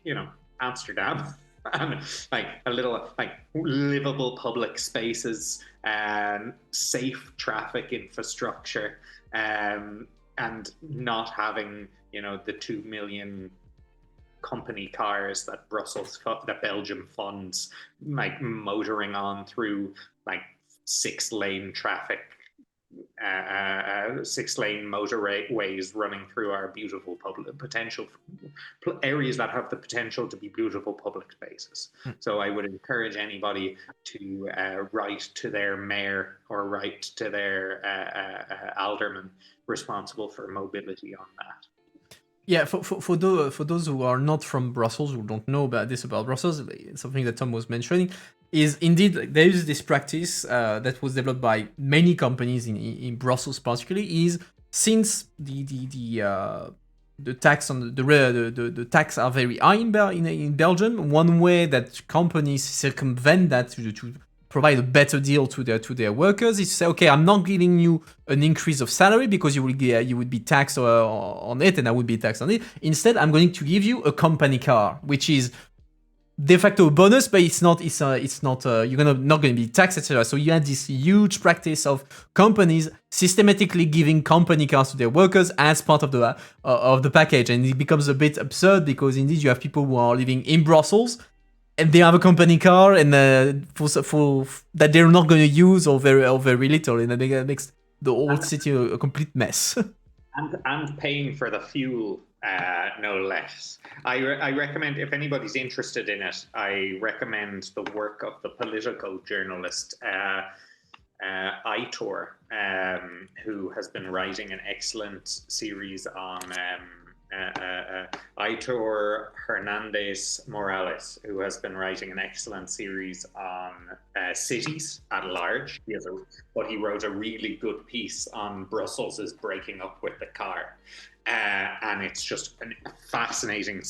Amsterdam, and like a little like livable public spaces and safe traffic infrastructure, and not having the 2 million company cars that Belgium funds, like motoring on through like 6-lane traffic, 6-lane motorways running through our beautiful areas that have the potential to be beautiful public spaces. So I would encourage anybody to write to their mayor or write to their alderman responsible for mobility on that. Yeah, for those who are not from Brussels, who don't know about Brussels, something that Tom was mentioning is indeed there is this practice that was developed by many companies in Brussels, particularly, is since the tax on the tax are very high in Belgium. One way that companies circumvent that to provide a better deal to their workers is to say, okay, I'm not giving you an increase of salary because you would be taxed on it and I would be taxed on it. Instead, I'm going to give you a company car, which is de facto a bonus, but it's not you're not going to be taxed, etc. So you had this huge practice of companies systematically giving company cars to their workers as part of the package, and it becomes a bit absurd because indeed you have people who are living in Brussels and they have a company car and for that they're not going to use or very little, and that makes the whole city a complete mess. And paying for the fuel No less. I recommend, if anybody's interested in it, I recommend the work of the political journalist Aitor, who has been writing an excellent series on Aitor Hernandez Morales, who has been writing an excellent series on cities at large. But he wrote a really good piece on Brussels is breaking up with the car. And it's just a fascinating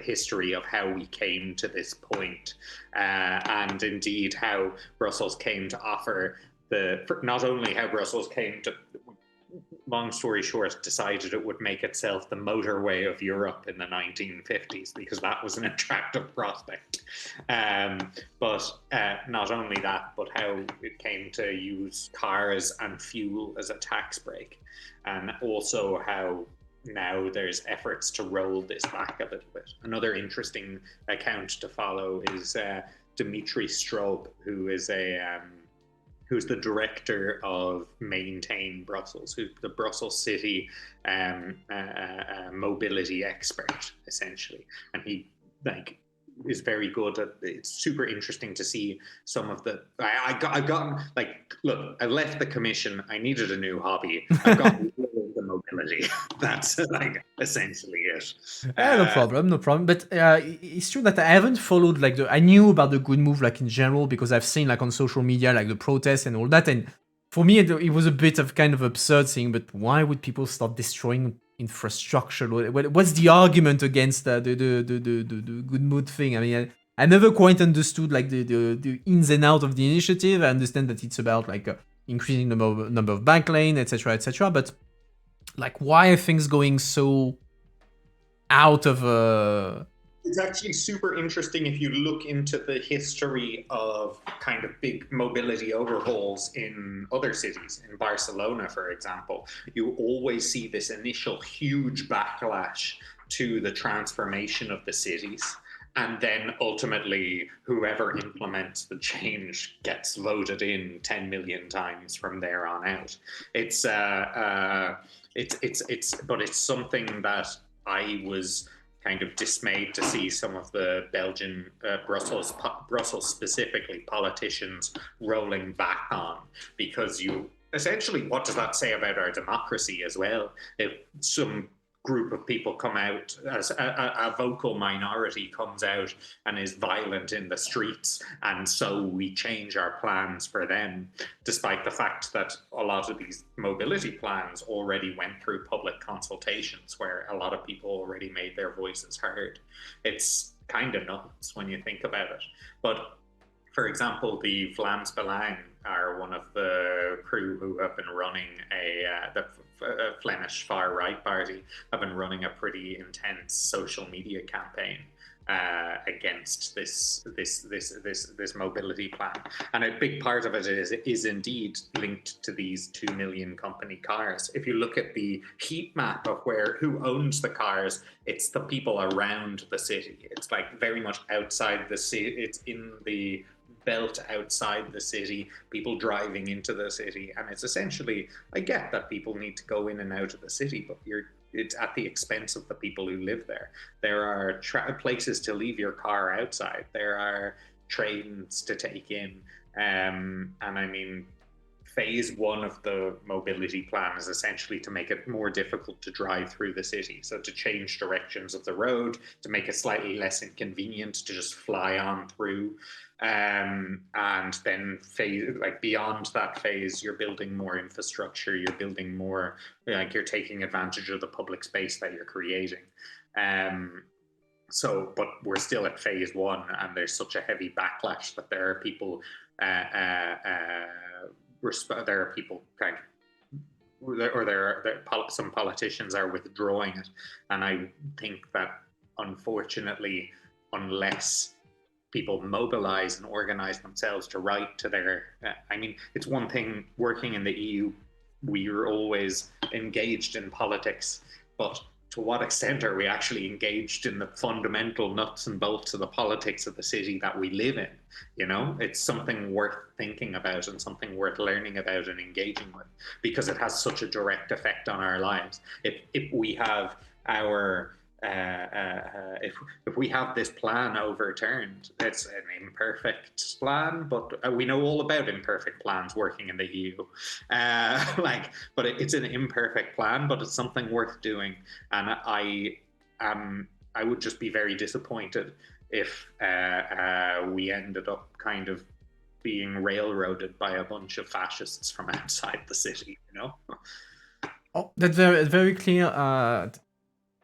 history of how we came to this point, and indeed how Brussels came to offer not only how Brussels came to, long story short, decided it would make itself the motorway of Europe in the 1950s because that was an attractive prospect. But not only that, but how it came to use cars and fuel as a tax break, and also how now there's efforts to roll this back a little bit. Another interesting account to follow is Dimitri Strobe, who's the director of Maintain Brussels, who's the Brussels City mobility expert, essentially. And he is very good at. It's super interesting to see some of the. I've gotten look. I left the commission. I needed a new hobby. I've gotten the mobility. That's essentially it. No problem. But it's true that I haven't followed I knew about the good move in general because I've seen on social media the protests and all that, and for me it was a bit of kind of absurd thing. But why would people start destroying infrastructure? What's the argument against the good mood thing? I mean, I never quite understood the ins and outs of the initiative. I understand that it's about increasing the number of bike lane, etc. But why are things going so out of It's actually super interesting if you look into the history of kind of big mobility overhauls in other cities. In Barcelona, for example, you always see this initial huge backlash to the transformation of the cities. And then ultimately, whoever implements the change gets voted in 10 million times from there on out. But it's something that I was kind of dismayed to see some of the Belgian Brussels specifically politicians rolling back on, because you essentially, what does that say about our democracy as well? If some group of people come out, as a vocal minority comes out and is violent in the streets, and so we change our plans for them, despite the fact that a lot of these mobility plans already went through public consultations where a lot of people already made their voices heard. It's kind of nuts when you think about it. But for example, the Vlaams Belang are one of the crew who have been running the Flemish far right party have been running a pretty intense social media campaign against this mobility plan, and a big part of it is indeed linked to these 2 million company cars. If you look at the heat map of who owns the cars, it's the people around the city. It's very much outside the city. It's in the belt outside the city, people driving into the city, and it's essentially, I get that people need to go in and out of the city, but it's at the expense of the people who live there. There are places to leave your car outside. There are trains to take in, and I mean, phase one of the mobility plan is essentially to make it more difficult to drive through the city. So to change directions of the road, to make it slightly less inconvenient to just fly on through. And then beyond that phase, you're building more infrastructure, you're building more, you're taking advantage of the public space that you're creating. But we're still at phase one, and there's such a heavy backlash that there are people some politicians are withdrawing it, and I think that unfortunately, unless people mobilize and organize themselves to write to their, I mean, it's one thing working in the EU, we're always engaged in politics, but to what extent are we actually engaged in the fundamental nuts and bolts of the politics of the city that we live in? It's something worth thinking about and something worth learning about and engaging with, because it has such a direct effect on our lives. If we have our if we have this plan overturned, it's an imperfect plan, but we know all about imperfect plans working in the EU. But it's an imperfect plan, but it's something worth doing, and I would just be very disappointed if we ended up kind of being railroaded by a bunch of fascists from outside the city, you know? Oh, that's very clear.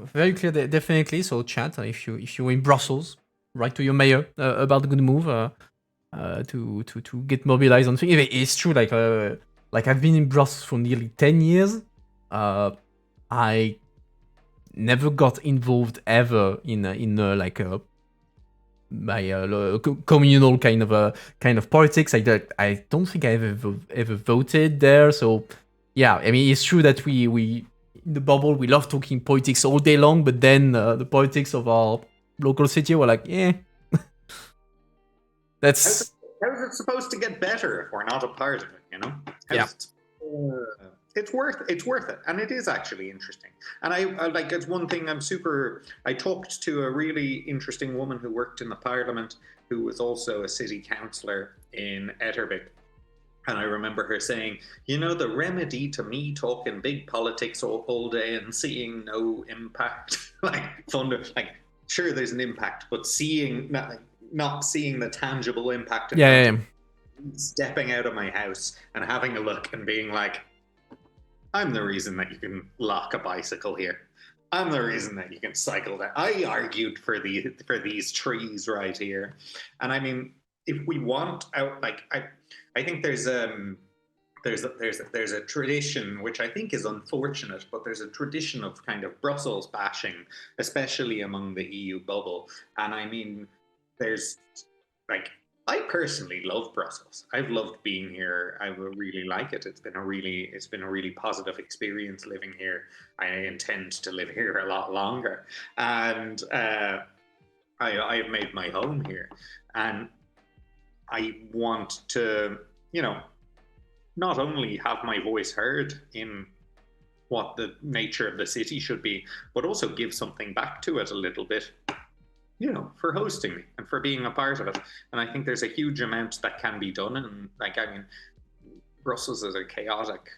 Very clear, definitely. So, chat, if you're in Brussels, write to your mayor about the good move to get mobilized on things. It's true. Like I've been in Brussels for nearly 10 years. I never got involved ever in like a communal kind of politics. I don't think I ever voted there. So yeah, I mean, it's true that we in the bubble we love talking politics all day long, but then the politics of our local city were like, yeah, that's how is it supposed to get better if we're not a part of it? You know? It's worth it, and it is actually interesting. And I like, it's one thing I talked to a really interesting woman who worked in the parliament, who was also a city councillor in Etterbeek. And I remember her saying, you know, the remedy to me talking big politics all day and seeing no impact, sure, there's an impact, but not seeing the tangible impact. Stepping out of my house and having a look and being like, I'm the reason that you can lock a bicycle here. I'm the reason that you can cycle there. I argued for these trees right here. And I mean, if we want out, like, I think there's a tradition, which I think is unfortunate, but there's a tradition of kind of Brussels bashing, especially among the EU bubble. And I mean, there's like, I personally love Brussels. I've loved being here. I really like it. It's been a really positive experience living here. I intend to live here a lot longer, and I have made my home here. And I want to, you know, not only have my voice heard in what the nature of the city should be, but also give something back to it a little bit, you know, for hosting me and for being a part of it. And I think there's a huge amount that can be done. And like, I mean, Brussels is a chaotic,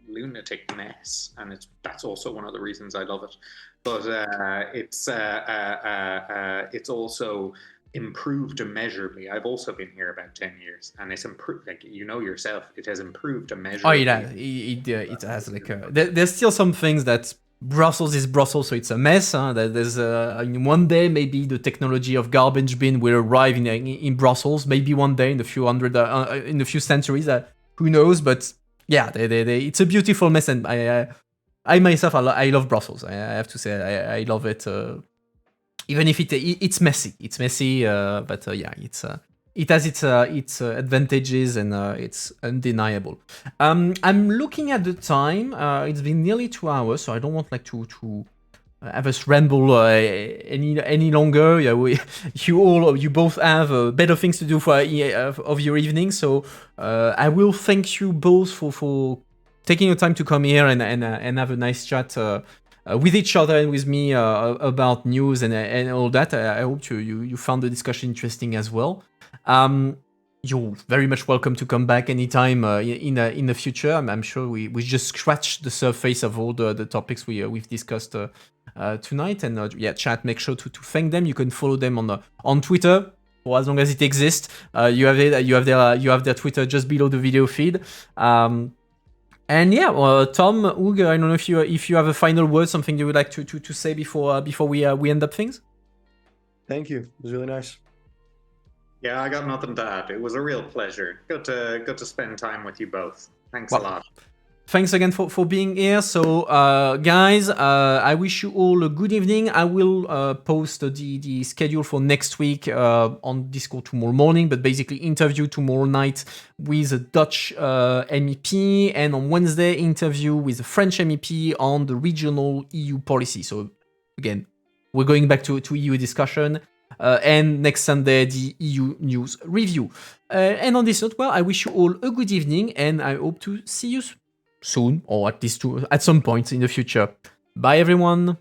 lunatic mess, and that's also one of the reasons I love it. But it's also improved immeasurably. I've also been here about 10 years, and it's improved. Like, you know yourself, it has improved immeasurably. Oh, it has like there's still some things that Brussels is Brussels, so it's a mess. There's in one day maybe the technology of garbage bin will arrive in Brussels. Maybe one day in a few centuries. Who knows? But yeah, it's a beautiful mess, and I myself I love Brussels. I have to say I love it. Even if it's messy, but yeah, it has its advantages, and it's undeniable. I'm looking at the time. It's been nearly 2 hours, so I don't want like to have us ramble any longer. Yeah, you both have better things to do of your evening. So I will thank you both for taking the time to come here and have a nice chat. With each other and with me about news and all that. I hope you found the discussion interesting as well. You're very much welcome to come back anytime in the future. I'm sure we just scratched the surface of all the topics we've discussed tonight. And yeah, chat, make sure to thank them. You can follow them on Twitter for as long as it exists. You have their Twitter just below the video feed. And yeah, Tom, Hoog, I don't know if you have a final word, something you would like to say before we end up things. Thank you. It was really nice. Yeah, I got nothing to add. It was a real pleasure. Good to spend time with you both. Thanks a lot. Thanks again for being here. So, guys, I wish you all a good evening. I will post the schedule for next week on Discord tomorrow morning, but basically interview tomorrow night with a Dutch MEP, and on Wednesday, interview with a French MEP on the regional EU policy. So, again, we're going back to EU discussion. And next Sunday, the EU news review. And on this note, well, I wish you all a good evening, and I hope to see you soon, or at least at some point in the future. Bye, everyone.